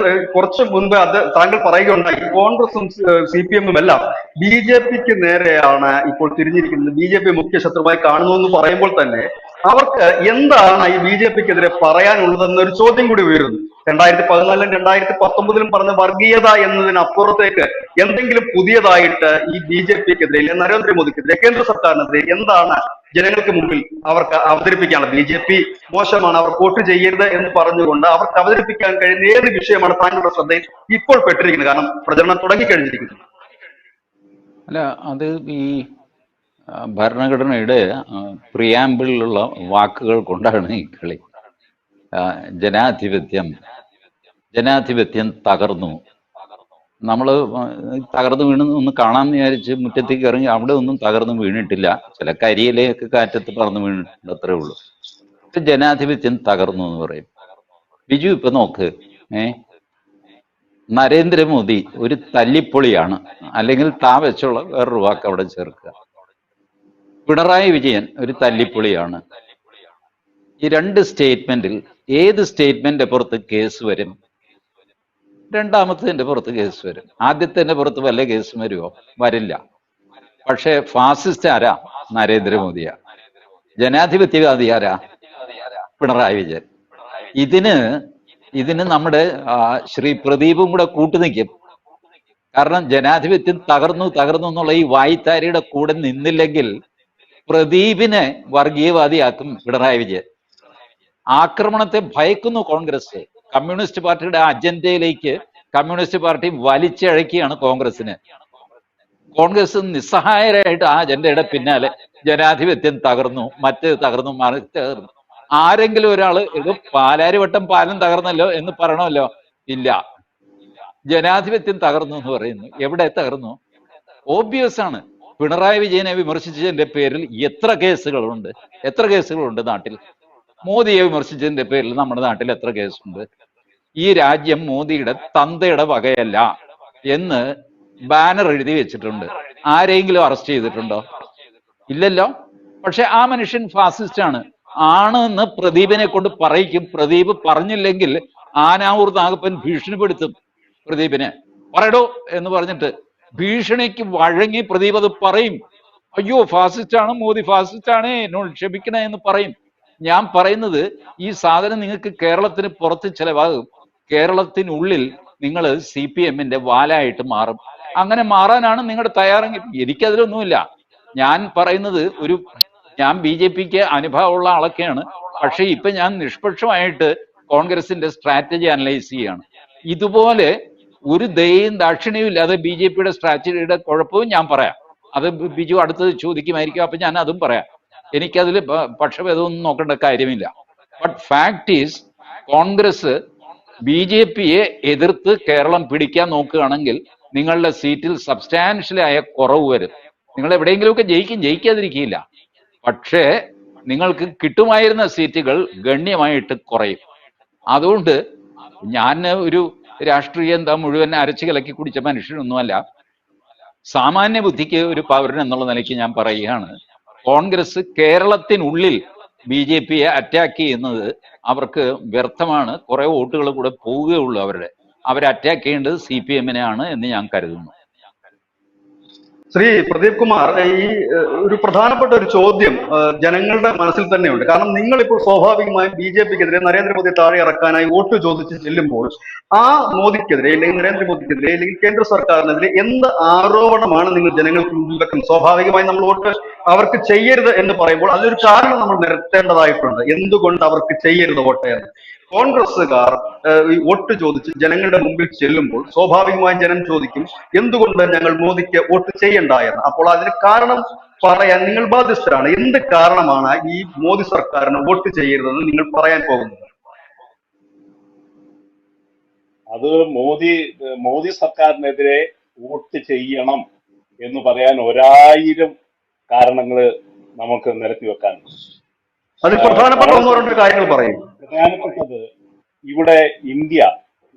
A: കുറച്ച് മുൻപ് താങ്കൾ പറയുകയുണ്ടായി, കോൺഗ്രസും CPM എല്ലാം BJPക്ക് നേരെയാണ് ഇപ്പോൾ തിരിഞ്ഞിരിക്കുന്നത്, BJP മുഖ്യ ശത്രുവായി കാണുന്നു എന്ന് പറയുമ്പോൾ തന്നെ അവർക്ക് എന്താണ് ഈ BJPക്കെതിരെ പറയാനുള്ളതെന്നൊരു ചോദ്യം കൂടി ഉയരുന്നു. 2014 2019 പറഞ്ഞ വർഗീയത എന്നതിനപ്പുറത്തേക്ക് എന്തെങ്കിലും പുതിയതായിട്ട് ഈ BJPക്കെതിരെ, നരേന്ദ്രമോദിക്കെതിരെ, കേന്ദ്ര സർക്കാരിനെതിരെ എന്താണ് ജനങ്ങൾക്ക് മുമ്പിൽ അവർക്ക് അവതരിപ്പിക്കാനുള്ളത്? BJP മോശമാണ്, അവർ വോട്ട് ചെയ്യരുത് എന്ന് പറഞ്ഞുകൊണ്ട് അവർക്ക് അവതരിപ്പിക്കാൻ കഴിയുന്ന ഏത് വിഷയമാണ് താങ്കളുടെ ശ്രദ്ധയിൽ ഇപ്പോൾ പെട്ടിരിക്കുന്നത്? കാരണം പ്രചരണം തുടങ്ങിക്കഴിഞ്ഞിരിക്കുന്നു.
C: അല്ല, അത് ഈ ഭരണഘടനയുടെ പ്രിയാമ്പിളിലുള്ള വാക്കുകൾ കൊണ്ടാണ് ഈ കളി. ജനാധിപത്യം തകർന്നു. നമ്മൾ തകർന്നു വീണ് ഒന്ന് കാണാമെന്ന് വിചാരിച്ച് മുറ്റത്തേക്ക് ഇറങ്ങി, അവിടെ ഒന്നും തകർന്നു വീണിട്ടില്ല. ചില കരിയിലേക്ക് കാറ്റത്ത് പറന്ന് വീണിട്ടുണ്ട്, അത്രേ ഉള്ളൂ. ജനാധിപത്യം തകർന്നു എന്ന് പറയും. ബിജു ഇപ്പൊ നോക്ക്, നരേന്ദ്രമോദി ഒരു തല്ലിപ്പൊളിയാണ്, അല്ലെങ്കിൽ താ വെച്ചുള്ള വേറൊരു വാക്ക് അവിടെ ചേർക്കുക. പിണറായി വിജയൻ ഒരു തല്ലിപ്പൊളിയാണ്. ഈ രണ്ട് സ്റ്റേറ്റ്മെന്റിൽ ഏത് സ്റ്റേറ്റ്മെന്റിന്റെ പുറത്ത് കേസ് വരും? രണ്ടാമത്തതിന്റെ പുറത്ത് കേസ് വരും. ആദ്യത്തിന്റെ പുറത്ത് വല്ല കേസും വരുമോ? വരില്ല. പക്ഷെ ഫാസിസ്റ്റ് ആരാ? നരേന്ദ്രമോദിയാ. ജനാധിപത്യവാദി ആരാ? പിണറായി വിജയൻ. ഇതിന് നമ്മുടെ ശ്രീ പ്രദീപും കൂടെ കൂട്ടുനിൽക്കും. കാരണം ജനാധിപത്യം തകർന്നു എന്നുള്ള ഈ വായ്ത്താരിയുടെ കൂടെ നിന്നില്ലെങ്കിൽ പ്രദീപിനെ വർഗീയവാദിയാക്കും പിണറായി വിജയൻ. ആക്രമണത്തെ ഭയക്കുന്നു കോൺഗ്രസ്. കമ്മ്യൂണിസ്റ്റ് പാർട്ടിയുടെ അജണ്ടയിലേക്ക് കമ്മ്യൂണിസ്റ്റ് പാർട്ടി വലിച്ചഴക്കിയാണ് കോൺഗ്രസിന്. കോൺഗ്രസ് നിസ്സഹായരായിട്ട് ആ അജണ്ടയുടെ പിന്നാലെ ജനാധിപത്യം തകർന്നു, മറ്റേത് തകർന്നു, മറിച്ച് തകർന്നു. ആരെങ്കിലും ഒരാൾ ഇത് പാലാരിവട്ടം പാലം തകർന്നല്ലോ എന്ന് പറയണമല്ലോ? ഇല്ല. ജനാധിപത്യം തകർന്നു എന്ന് പറയുന്നു. എവിടെ തകർന്നു? ഓബ്വിയസ് ആണ്. പിണറായി വിജയനെ വിമർശിച്ചതിന്റെ പേരിൽ എത്ര കേസുകളുണ്ട് നാട്ടിൽ? മോദിയെ വിമർശിച്ചതിന്റെ പേരിൽ നമ്മുടെ നാട്ടിൽ എത്ര കേസുണ്ട്? ഈ രാജ്യം മോദിയുടെ തന്തയുടെ വകയല്ല എന്ന് ബാനർ എഴുതി വെച്ചിട്ടുണ്ട്. ആരെങ്കിലും അറസ്റ്റ് ചെയ്തിട്ടുണ്ടോ? ഇല്ലല്ലോ. പക്ഷെ ആ മനുഷ്യൻ ഫാസിസ്റ്റ് ആണെന്ന് പ്രദീപിനെ കൊണ്ട് പറയിക്കും. പ്രദീപ് പറഞ്ഞില്ലെങ്കിൽ ആനാവൂർ നാഗപ്പൻ ഭീഷണിപ്പെടുത്തും പ്രദീപിനെ. പറയടോ എന്ന് പറഞ്ഞിട്ട് ഭീഷണിക്ക് വഴങ്ങി പ്രദീപ് അത് പറയും. അയ്യോ ഫാസിസ്റ്റ് മോദി ഫാസിസ്റ്റ് എന്നോട് ക്ഷമിക്കണേ എന്ന് പറയും. ഞാൻ പറയുന്നത് ഈ സാധനം നിങ്ങൾക്ക് കേരളത്തിന് പുറത്ത് ചിലവാകും. കേരളത്തിനുള്ളിൽ നിങ്ങൾ CPMന്റെ വാലായിട്ട് മാറും. അങ്ങനെ മാറാനാണ് നിങ്ങളുടെ തയ്യാറെങ്കിൽ എനിക്കതിലൊന്നുമില്ല. ഞാൻ പറയുന്നത് ഞാൻ BJPക്ക് അനുഭവമുള്ള ആളൊക്കെയാണ്. പക്ഷെ ഇപ്പൊ ഞാൻ നിഷ്പക്ഷമായിട്ട് കോൺഗ്രസിന്റെ സ്ട്രാറ്റജി അനലൈസ് ചെയ്യാണ്. ഇതുപോലെ ഒരു ദയയും ദാക്ഷിണ്യവും ഇല്ലാതെ BJPയുടെ സ്ട്രാറ്റജിയുടെ കുഴപ്പവും ഞാൻ പറയാം. അത് ബിജു അടുത്തത് ചോദിക്കുമായിരിക്കും, അപ്പൊ ഞാൻ അതും പറയാം. എനിക്കതിൽ പക്ഷഭേദമൊന്നും നോക്കേണ്ട കാര്യമില്ല. ബട്ട് ഫാക്ട് ഈസ്, കോൺഗ്രസ് BJPയെ എതിർത്ത് കേരളം പിടിക്കാൻ നോക്കുകയാണെങ്കിൽ നിങ്ങളുടെ സീറ്റിൽ സബ്സ്റ്റാൻഷ്യലായ കുറവ് വരും. നിങ്ങൾ എവിടെയെങ്കിലുമൊക്കെ ജയിക്കാതിരിക്കില്ല. പക്ഷേ നിങ്ങൾക്ക് കിട്ടുമായിരുന്ന സീറ്റുകൾ ഗണ്യമായിട്ട് കുറയും. അതുകൊണ്ട് ഞാൻ ഒരു രാഷ്ട്രീയം എന്താ മുഴുവൻ അരച്ചു കലക്കി കുടിച്ച മനുഷ്യനൊന്നുമല്ല. സാമാന്യ ബുദ്ധിക്ക് ഒരു പൗരൻ എന്നുള്ള നിലയ്ക്ക് ഞാൻ പറയുകയാണ്, കോൺഗ്രസ് കേരളത്തിനുള്ളിൽ BJPയെ അറ്റാക്ക് ചെയ്യുന്നത് അവർക്ക് വ്യർത്ഥമാണ്. കുറെ വോട്ടുകൾ കൂടെ പോവുകയുള്ളൂ. അവരെ അറ്റാക്ക് ചെയ്യേണ്ടത് CPM-നെയാണ് എന്ന് ഞാൻ കരുതുന്നു.
A: ശ്രീ പ്രദീപ് കുമാർ, ഈ ഒരു പ്രധാനപ്പെട്ട ഒരു ചോദ്യം ജനങ്ങളുടെ മനസ്സിൽ തന്നെയുണ്ട്. കാരണം നിങ്ങൾ ഇപ്പോൾ സ്വാഭാവികമായും BJPക്കെതിരെ നരേന്ദ്രമോദി താഴെ ഇറക്കാനായി വോട്ട് ചോദിച്ച് ചെല്ലുമ്പോൾ ആ മോദിക്കെതിരെ അല്ലെങ്കിൽ നരേന്ദ്രമോദിക്കെതിരെ അല്ലെങ്കിൽ കേന്ദ്ര സർക്കാരിനെതിരെ എന്ത് ആരോപണമാണ് നിങ്ങൾ ജനങ്ങൾക്ക് മുമ്പിൽ വെക്കുന്നത്? സ്വാഭാവികമായും നമ്മൾ വോട്ട് അവർക്ക് ചെയ്യരുത് എന്ന് പറയുമ്പോൾ അതിനൊരു കാരണം നമ്മൾ നിരത്തേണ്ടതായിട്ടുണ്ട്. എന്തുകൊണ്ട് അവർക്ക് ചെയ്യരുത് വോട്ട് എന്ന്? കോൺഗ്രസ്സുകാർ ഈ വോട്ട് ചോദിച്ച് ജനങ്ങളുടെ മുമ്പിൽ ചെല്ലുമ്പോൾ സ്വാഭാവികമായും ജനം ചോദിക്കും, എന്തുകൊണ്ട് ഞങ്ങൾ മോദിക്ക് വോട്ട് ചെയ്യണ്ട എന്ന്. അപ്പോൾ അതിന് കാരണം പറയാൻ നിങ്ങൾ ബാധ്യസ്ഥരാണ്. എന്ത് കാരണമാണ് ഈ മോദി സർക്കാരിന് വോട്ട് ചെയ്യരുതെന്ന് നിങ്ങൾ പറയാൻ പോകുന്നത്?
B: അത് മോദി സർക്കാരിനെതിരെ വോട്ട് ചെയ്യണം എന്ന് പറയാൻ 1000 കാരണങ്ങൾ നമുക്ക് നിരത്തി വെക്കാനുണ്ട്.
A: അതിൽ പ്രധാനപ്പെട്ട ഒന്നോ രണ്ടോ കാര്യങ്ങൾ പറയും.
B: പ്രധാനപ്പെട്ടത്, ഇവിടെ ഇന്ത്യ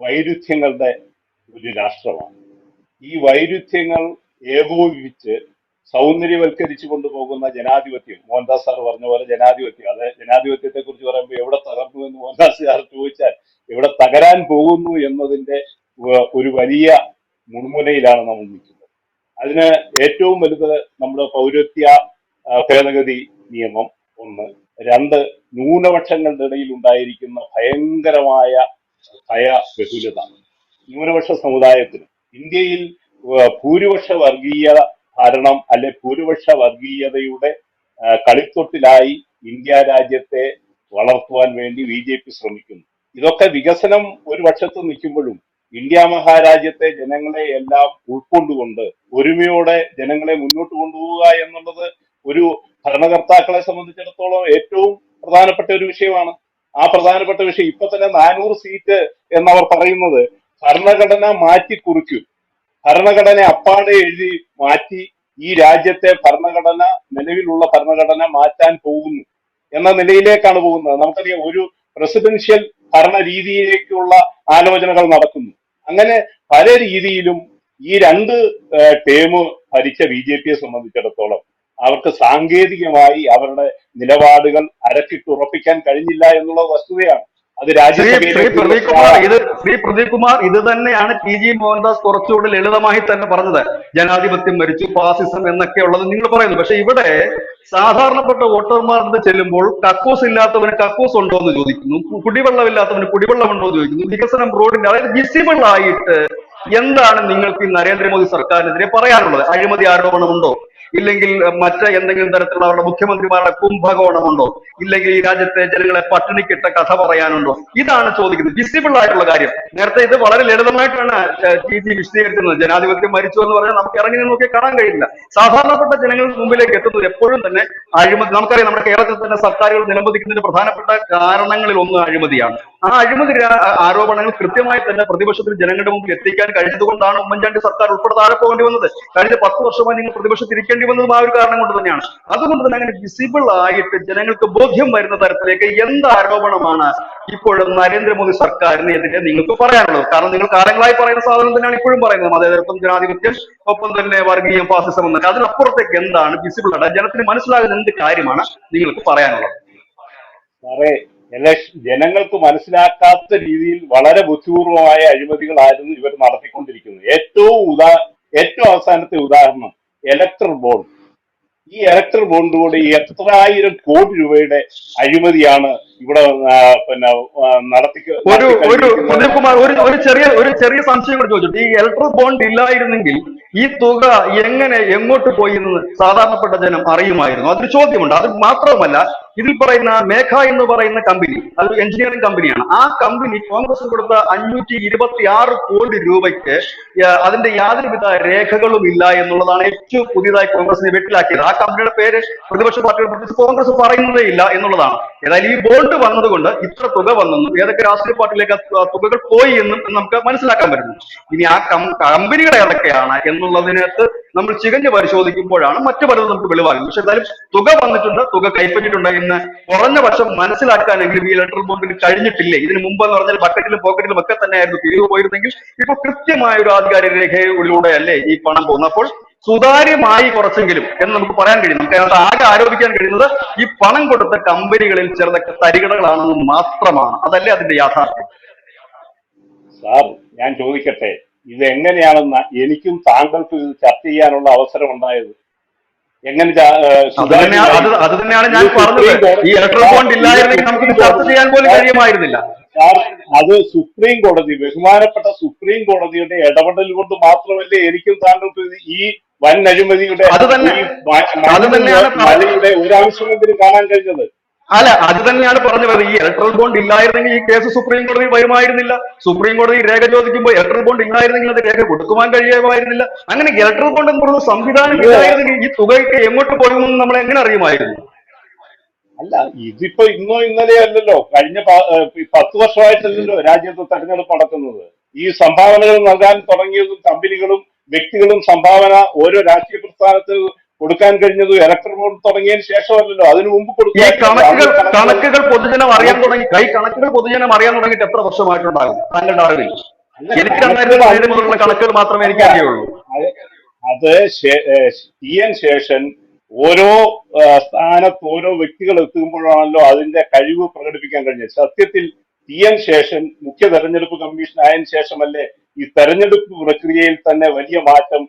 B: വൈരുദ്ധ്യങ്ങളുടെ ഒരു രാഷ്ട്രമാണ്. ഈ വൈരുദ്ധ്യങ്ങൾ ഏകോപിപ്പിച്ച് സൗന്ദര്യവൽക്കരിച്ചു കൊണ്ടുപോകുന്ന ജനാധിപത്യം, മോഹൻദാസ് സാർ പറഞ്ഞ പോലെ ജനാധിപത്യം, അത് ജനാധിപത്യത്തെ കുറിച്ച് പറയുമ്പോൾ എവിടെ തകർന്നു എന്ന് മോഹൻദാസ് സാർ ചോദിച്ചാൽ എവിടെ തകരാൻ പോകുന്നു എന്നതിന്റെ ഒരു വലിയ മുൾമുനയിലാണ് നമ്മൾ നിൽക്കുന്നത്. അതിന് ഏറ്റവും വലുത് നമ്മുടെ പൗരത്വ ഭേദഗതി നിയമം 1. 2, ന്യൂനപക്ഷങ്ങളുടെ ഇടയിൽ ഉണ്ടായിരിക്കുന്ന ഭയങ്കരമായ ഭയബഹുലത. ന്യൂനപക്ഷ സമുദായത്തിന് ഇന്ത്യയിൽ ഭൂരിപക്ഷ വർഗീയ ഭരണം അല്ലെ ഭൂരിപക്ഷ വർഗീയതയുടെ കളിത്തൊട്ടിലായി ഇന്ത്യ രാജ്യത്തെ വളർത്തുവാൻ വേണ്ടി BJP ശ്രമിക്കുന്നു. ഇതൊക്കെ വികസനം ഒരു പക്ഷത്ത് നിൽക്കുമ്പോഴും ഇന്ത്യ മഹാരാജ്യത്തെ ജനങ്ങളെ എല്ലാം ഉൾക്കൊണ്ടുകൊണ്ട് ഒരുമയോടെ ജനങ്ങളെ മുന്നോട്ട് കൊണ്ടുപോവുക എന്നുള്ളത് ഒരു ഭരണകർത്താക്കളെ സംബന്ധിച്ചിടത്തോളം ഏറ്റവും പ്രധാനപ്പെട്ട ഒരു വിഷയമാണ്. ആ പ്രധാനപ്പെട്ട വിഷയം ഇപ്പൊ തന്നെ 400 സീറ്റ് എന്നവർ പറയുന്നത് ഭരണഘടന മാറ്റിക്കുറിക്കും. ഭരണഘടന അപ്പാടെ എഴുതി മാറ്റി ഈ രാജ്യത്തെ ഭരണഘടന, നിലവിലുള്ള ഭരണഘടന മാറ്റാൻ പോകുന്നു എന്ന നിലയിലേക്കാണ് പോകുന്നത്. നമുക്കറിയാം, ഒരു പ്രസിഡൻഷ്യൽ ഭരണ രീതിയിലേക്കുള്ള ആലോചനകൾ നടക്കുന്നു. അങ്ങനെ പല രീതിയിലും ഈ 2 ടേം ഭരിച്ച BJPയെ സംബന്ധിച്ചിടത്തോളം അവർക്ക് സാങ്കേതികമായി അവരുടെ നിലപാടുകൾ അരക്കിട്ടുറപ്പിക്കാൻ കഴിഞ്ഞില്ല എന്നുള്ള വസ്തുതയാണ്. അത്
A: ശ്രീ പ്രദീപ് കുമാർ, ഇത് തന്നെയാണ് TG മോഹൻദാസ് കുറച്ചുകൂടി ലളിതമായി തന്നെ പറഞ്ഞത്. ജനാധിപത്യം മരിച്ചു, ഫാസിസം എന്നൊക്കെ ഉള്ളത് നിങ്ങൾ പറയുന്നു. പക്ഷെ ഇവിടെ സാധാരണപ്പെട്ട വോട്ടർമാർക്ക് ചെല്ലുമ്പോൾ കക്കൂസ് ഇല്ലാത്തവന് കക്കൂസ് ഉണ്ടോ എന്ന് ചോദിക്കുന്നു, കുടിവെള്ളമില്ലാത്തവന് കുടിവെള്ളം ഉണ്ടോ എന്ന് ചോദിക്കുന്നു. വികസനം, റോഡിന്റെ, അതായത് വിസിബിൾ ആയിട്ട് എന്താണ് നിങ്ങൾക്ക് ഈ നരേന്ദ്രമോദി സർക്കാരിനെതിരെ പറയാനുള്ളത്? അഴിമതി ആരോപണമുണ്ടോ? ഇല്ലെങ്കിൽ മറ്റ് എന്തെങ്കിലും തരത്തിലുള്ള അവരുടെ മുഖ്യമന്ത്രിമാരുടെ കുംഭകോണമുണ്ടോ? ഇല്ലെങ്കിൽ ഈ രാജ്യത്തെ ജനങ്ങളെ പട്ടിണിക്കിട്ട കഥ പറയാനുണ്ടോ? ഇതാണ് ചോദിക്കുന്നത്, വിസിബിൾ ആയിട്ടുള്ള കാര്യം. നേരത്തെ ഇത് വളരെ ലളിതമായിട്ടാണ് TG വിശദീകരിക്കുന്നത്. ജനാധിപത്യം മരിച്ചു എന്ന് പറഞ്ഞാൽ നമുക്ക് ഇറങ്ങി നിന്നൊക്കെ കാണാൻ കഴിയില്ല. സാധാരണപ്പെട്ട ജനങ്ങൾക്ക് മുമ്പിലേക്ക് എത്തുന്നത് എപ്പോഴും തന്നെ അഴിമതി. നമുക്കറിയാം, നമ്മുടെ കേരളത്തിൽ തന്നെ സർക്കാരുകൾ നിലംപതിക്കുന്നതിന് പ്രധാനപ്പെട്ട കാരണങ്ങളിൽ ഒന്ന് അഴിമതിയാണ്. ആ അഴിമതി ആരോപണങ്ങൾ കൃത്യമായി തന്നെ പ്രതിപക്ഷത്തിൽ ജനങ്ങളുടെ മുമ്പിൽ എത്തിക്കാൻ കഴിഞ്ഞതുകൊണ്ടാണ് ഉമ്മൻചാണ്ടി സർക്കാർ ഉൾപ്പെടെ താഴെ പോകേണ്ടി വന്നത്. കഴിഞ്ഞ 10 വർഷമായി നിങ്ങൾ പ്രതിപക്ഷത്തിരിക്കേണ്ടി വന്നതും ആ ഒരു കാരണം കൊണ്ട് തന്നെയാണ്. അതുകൊണ്ട് തന്നെ അങ്ങനെ വിസിബിൾ ആയിട്ട് ജനങ്ങൾക്ക് ബോധ്യം വരുന്ന തരത്തിലേക്ക് എന്ത് ആരോപണമാണ് ഇപ്പോഴും നരേന്ദ്രമോദി സർക്കാരിനെതിരെ നിങ്ങൾക്ക് പറയാനുള്ളത്? കാരണം നിങ്ങൾ കാലങ്ങളായി പറയുന്ന സാധനം തന്നെയാണ് ഇപ്പോഴും പറയുന്നത്, മതേതരത്വം, ജനാധിപത്യം, ഒപ്പം തന്നെ വർഗീയം, ഫാസിസം എന്നൊക്കെ. അതിനപ്പുറത്തേക്ക് എന്താണ് വിസിബിൾ ആയിട്ട് ജനത്തിന് മനസ്സിലാകുന്ന എന്ത് കാര്യമാണ് നിങ്ങൾക്ക് പറയാനുള്ളത്?
B: സാറേ, ജനങ്ങൾക്ക് മനസ്സിലാക്കാത്ത രീതിയിൽ വളരെ ബുദ്ധിപൂർവമായ അഴിമതികളായിരുന്നു ഇവർ നടത്തിക്കൊണ്ടിരിക്കുന്നത്. ഏറ്റവും അവസാനത്തെ ഉദാഹരണം ഇലക്ട്രൽ ബോണ്ട്. ഈ ഇലക്ട്രൽ ബോണ്ടിലൂടെ എത്രായിരം കോടി രൂപയുടെ അഴിമതിയാണ് ഇവിടെ
A: ഒരു ചെറിയ സംശയം കൂടെ ചോദിച്ചു. ഈ ഇലക്ട്രൽ ബോണ്ട് ഇല്ലായിരുന്നെങ്കിൽ ഈ തുക എങ്ങനെ എങ്ങോട്ട് പോയി എന്ന് സാധാരണപ്പെട്ട ജനം അറിയുമായിരുന്നു? അതൊരു ചോദ്യമുണ്ട്. അത് മാത്രവുമല്ല, ഇതിൽ പറയുന്ന മേഘ എന്ന് പറയുന്ന കമ്പനി, അത് എഞ്ചിനീയറിംഗ് കമ്പനിയാണ്. ആ കമ്പനി കോൺഗ്രസ് കൊടുത്ത 526 കോടി രൂപയ്ക്ക് അതിന്റെ യാതൊരുവിധ രേഖകളും ഇല്ല എന്നുള്ളതാണ് ഏറ്റവും പുതിയതായി കോൺഗ്രസിനെ വെട്ടിലാക്കിയത്. ആ കമ്പനിയുടെ പേര് പ്രതിപക്ഷ പാർട്ടികൾ പ്രത്യേകിച്ച് കോൺഗ്രസ് പറയുന്നതേ ഇല്ല എന്നുള്ളതാണ്. ഏതായാലും ഈ ബോണ്ട് വന്നതുകൊണ്ട് ഇത്ര തുക വന്നെന്നും ഏതൊക്കെ രാഷ്ട്രീയ പാർട്ടിയിലേക്ക് തുകകൾ പോയി എന്നും നമുക്ക് മനസ്സിലാക്കാൻ പറ്റുന്നു. ഇനി ആ കമ്പനികളെ ഏതൊക്കെയാണ് എന്നുള്ളതിനകത്ത് നമ്മൾ ചികഞ്ഞ് പരിശോധിക്കുമ്പോഴാണ് മറ്റു പലതും നമുക്ക് വെളിവാകുന്നത്. പക്ഷെ എന്തായാലും തുക വന്നിട്ടുണ്ട്, തുക കൈപ്പറ്റിയിട്ടുണ്ട് എന്ന് കുറഞ്ഞ പക്ഷം മനസ്സിലാക്കാനെങ്കിലും ഈ ഇലക്ട്രൽ ബോണ്ടിന് കഴിഞ്ഞിട്ടില്ലേ? ഇതിന് മുമ്പ് എന്ന് പറഞ്ഞാൽ ബക്കറ്റിലും പോക്കറ്റിലും ഒക്കെ തന്നെയായിരുന്നു പിരിവ് പോയിരുന്നെങ്കിൽ ഇപ്പൊ കൃത്യമായ ഒരു ആധികാരിക രേഖയിലൂടെയല്ലേ ഈ പണം പോകുന്നത്. അപ്പോൾ സുതാര്യമായി കുറച്ചെങ്കിലും എന്ന് നമുക്ക് പറയാൻ കഴിയും. നമുക്ക് അതിനകത്ത് ആകെ ആരോപിക്കാൻ കഴിയുന്നത് ഈ പണം കൊടുത്ത കമ്പനികളിൽ ചിലതൊക്കെ തരികിടകളാണെന്ന് മാത്രമാണ്. അതല്ലേ അതിന്റെ യാഥാർത്ഥ്യം?
B: സാർ, ഞാൻ ചോദിക്കട്ടെ, ഇത് എങ്ങനെയാണെന്ന് എനിക്കും താങ്കൾക്കും ഇത് ചർച്ച ചെയ്യാനുള്ള അവസരം ഉണ്ടായത്? എങ്ങനെ
A: അത് തന്നെയാണ് ഞാൻ പറഞ്ഞത്. ഈ ഇലക്ട്രൽ ബോണ്ട് ഇല്ലായിരുന്നെങ്കിൽ നമുക്ക് ചർച്ച ചെയ്യാൻ പോലും കഴിയുമായിരുന്നില്ല.
B: സാർ, അത് സുപ്രീം കോടതി, ബഹുമാനപ്പെട്ട സുപ്രീം കോടതിയുടെ ഇടപെടൽ കൊണ്ട് മാത്രമല്ലേ എനിക്കും താങ്കൾക്കും ഈ വൻ അഴിമതിയുടെ മലയുടെ ഒരംശമെങ്കിലും കാണാൻ കഴിഞ്ഞത്?
A: അല്ല, അത് തന്നെയാണ് പറഞ്ഞത്. ഈ ഇലക്ട്രൽ ബോണ്ട് ഇല്ലായിരുന്നെങ്കിൽ ഈ കേസ് സുപ്രീം കോടതി വരുമായിരുന്നില്ല. സുപ്രീം കോടതി രേഖ ചോദിക്കുമ്പോൾ ഇലക്ട്രൽ ബോണ്ട് ഇല്ലായിരുന്നെങ്കിൽ അത് രേഖ കൊടുക്കുവാൻ കഴിയുമായിരുന്നില്ല. അങ്ങനെ ഇലക്ട്രൽ ബോണ്ട് എന്ന് പറയുന്ന സംവിധാനം ഇല്ലായിരുന്നെങ്കിൽ ഈ തുകയൊക്കെ എങ്ങോട്ട് പോയെന്ന് നമ്മൾ എങ്ങനെ അറിയുമായിരുന്നു?
B: അല്ല, ഇതിപ്പോ ഇന്നോ ഇന്നലെയോ അല്ലല്ലോ, കഴിഞ്ഞ 10 വർഷമായിട്ടല്ലല്ലോ രാജ്യത്ത് തെരഞ്ഞെടുപ്പ് നടക്കുന്നത്. ഈ സംഭാവനകൾ നൽകാൻ തുടങ്ങിയതും കമ്പനികളും വ്യക്തികളും സംഭാവന ഓരോ രാഷ്ട്രീയ പ്രസ്ഥാനത്തിൽ കൊടുക്കാൻ കഴിഞ്ഞത് ഇലക്ട്രൽ ബോണ്ട് തുടങ്ങിയതിന് ശേഷമല്ലല്ലോ, അതിനു മുമ്പ്
A: ഈ കണക്കുകൾ പൊതുജനം അറിയാൻ തുടങ്ങി. കണക്കുകൾ പൊതുജനം അറിയാൻ തുടങ്ങിയിട്ട് എത്ര വർഷമായിട്ടുണ്ടാകും താങ്കളുടെ അറിവിൽ? എനിക്ക് 2017 മുതലുള്ള കണക്കുകൾ മാത്രമേ എനിക്ക് അറിയുള്ളൂ.
B: അത് TN ശേഷൻ ഓരോ സ്ഥാനത്ത് ഓരോ വ്യക്തികൾ എത്തുമ്പോഴാണല്ലോ അതിന്റെ കഴിവ് പ്രകടിപ്പിക്കാൻ കഴിഞ്ഞത്. സത്യത്തിൽ TN ശേഷൻ മുഖ്യ തെരഞ്ഞെടുപ്പ് കമ്മീഷൻ ആയതിനു ശേഷമല്ലേ ഈ തെരഞ്ഞെടുപ്പ് പ്രക്രിയയിൽ തന്നെ വലിയ മാറ്റം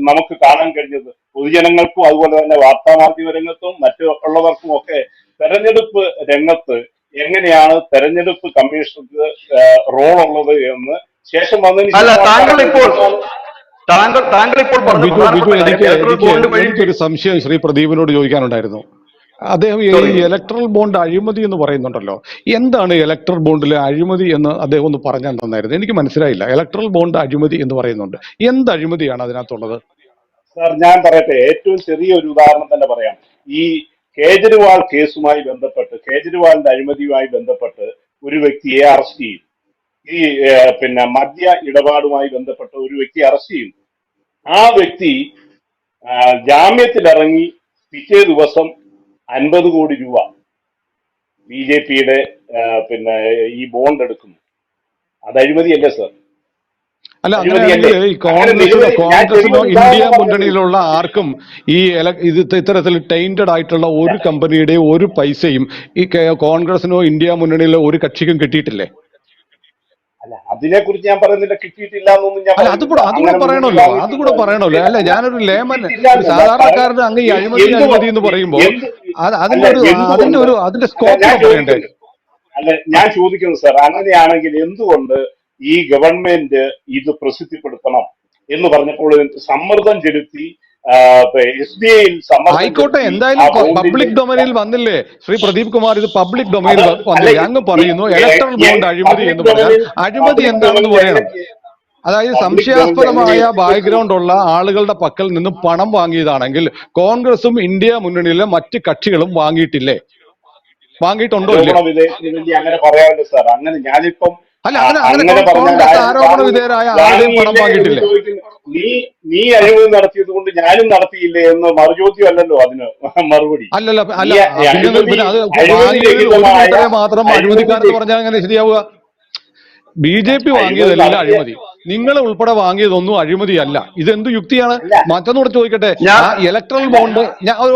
B: നമുക്ക് കാണാൻ കഴിഞ്ഞത്. പൊതുജനങ്ങൾക്കും അതുപോലെ തന്നെ വാർത്താമാധ്യമ രംഗത്തും മറ്റുള്ളവർക്കും ഒക്കെ തെരഞ്ഞെടുപ്പ് രംഗത്ത് എങ്ങനെയാണ് തെരഞ്ഞെടുപ്പ് കമ്മീഷണർക്ക് റോൾ ഉള്ളത് എന്ന് ശേഷം വന്നതിന്
D: എനിക്കൊരു സംശയം ശ്രീ പ്രദീപിനോട് ചോദിക്കാനുണ്ടായിരുന്നു. അദ്ദേഹം ഈ ഇലക്ട്രൽ ബോണ്ട് അഴിമതി എന്ന് പറയുന്നുണ്ടല്ലോ, എന്താണ് ഇലക്ട്രൽ ബോണ്ടിലെ അഴിമതി എന്ന് അദ്ദേഹം ഒന്ന് പറഞ്ഞാൽ നന്നായിരുന്നു. എനിക്ക് മനസ്സിലായില്ല. ഇലക്ട്രൽ ബോണ്ട് അഴിമതി എന്ന് പറയുന്നുണ്ട്, എന്ത് അഴിമതിയാണ് അതിനകത്തുള്ളത്?
B: സാർ, ഞാൻ പറയട്ടെ, ഏറ്റവും ചെറിയൊരു ഉദാഹരണം തന്നെ പറയാം. ഈ കേജ്രിവാൾ കേസുമായി ബന്ധപ്പെട്ട്, കേജ്രിവാളിന്റെ അഴിമതിയുമായി ബന്ധപ്പെട്ട് ഒരു വ്യക്തിയെ അറസ്റ്റ് ചെയ്യും. ഈ മദ്യ ഇടപാടുമായി ബന്ധപ്പെട്ട ഒരു വ്യക്തിയെ അറസ്റ്റ് ചെയ്യും. ആ വ്യക്തി ജാമ്യത്തിലിറങ്ങി പിറ്റേ ദിവസം 50 കോടി രൂപ BJPയുടെ ഈ ബോണ്ട് എടുക്കുന്നു. അത് അഴിമതിയല്ലേ സാർ?
D: അല്ല, അങ്ങനെയാണെങ്കിൽ ഈ കോൺഗ്രസിനോ ഇന്ത്യ മുന്നണിയിലുള്ള ആർക്കും ഈ ഇത്തരത്തിൽ ടൈന്റഡ് ആയിട്ടുള്ള ഒരു കമ്പനിയുടെയും ഒരു പൈസയും ഈ കോൺഗ്രസിനോ ഇന്ത്യ മുന്നണിയിലോ ഒരു കക്ഷിക്കും കിട്ടിയിട്ടില്ലേ?
B: അല്ല, അതിനെക്കുറിച്ച് ഞാൻ പറയുന്നില്ല, കിട്ടിയിട്ടില്ല എന്നൊന്നും ഞാൻ
D: അതുകൂടെ പറയണല്ലോ. അല്ല, ഞാനൊരു ലേമൻ സാധാരണക്കാരന് അങ്ങ് ഈ അഴിമതി എന്ന് പറയുമ്പോൾ അതിന്റെ സ്കോപ്പ് പറയണ്ടേ?
B: അല്ല, ഞാൻ ചോദിക്കുന്നത് സാർ, അങ്ങനെയാണെങ്കിൽ എന്തുകൊണ്ട് ഈ ഗവൺമെന്റ് ഇത് പ്രസിദ്ധിപ്പെടുത്തണം എന്ന് പറഞ്ഞപ്പോൾ സമ്മർദ്ദം ചെലുത്തി SBIയിൽ
D: ആയിക്കോട്ടെ, എന്തായാലും പബ്ലിക് ഡൊമൈനിൽ വന്നില്ലേ ശ്രീ പ്രദീപ് കുമാർ? ഇത് പബ്ലിക് ഡൊമൈനിൽ വന്നില്ലേ? അങ്ങ് പറയുന്നു ഇലക്ട്രൽ ബോണ്ട് അഴിമതി എന്ന് പറഞ്ഞാൽ അഴിമതി എന്താണെന്ന് പറയണം. അതായത് സംശയാസ്പദമായ ബാക്ക്ഗ്രൗണ്ട് ഉള്ള ആളുകളുടെ പക്കൽ നിന്ന് പണം വാങ്ങിയതാണെങ്കിൽ കോൺഗ്രസും ഇന്ത്യ മുന്നണിയിലെ മറ്റ് കക്ഷികളും വാങ്ങിയിട്ടില്ലേ? വാങ്ങിയിട്ടുണ്ടോ ഇല്ലേ?
B: അങ്ങനെ പറയാമല്ലോ സാർ. അങ്ങനെ ഞാനിപ്പം
D: കോൺഗ്രസ് ആരോപണ വിധേയരായ ആരുടെയും പണം വാങ്ങിയിട്ടില്ലേ?
B: നീ അഴിമതി നടത്തിയത് കൊണ്ട് ഞാനും നടത്തിയില്ലേ എന്ന് മറുചോദ്യം അല്ലല്ലോ അതിന് മറുപടി.
D: അല്ലല്ലോ, മാത്രം അഴിമതിക്കാരെന്ന് പറഞ്ഞാൽ അങ്ങനെ ശരിയാവുക? BJP വാങ്ങിയതല്ല അഴിമതി, നിങ്ങൾ ഉൾപ്പെടെ വാങ്ങിയതൊന്നും അഴിമതിയല്ല. ഇതെന്ത് യുക്തിയാണ്? മറ്റൊന്നുകൂടെ ചോദിക്കട്ടെ, ഇലക്ട്രൽ ബോണ്ട്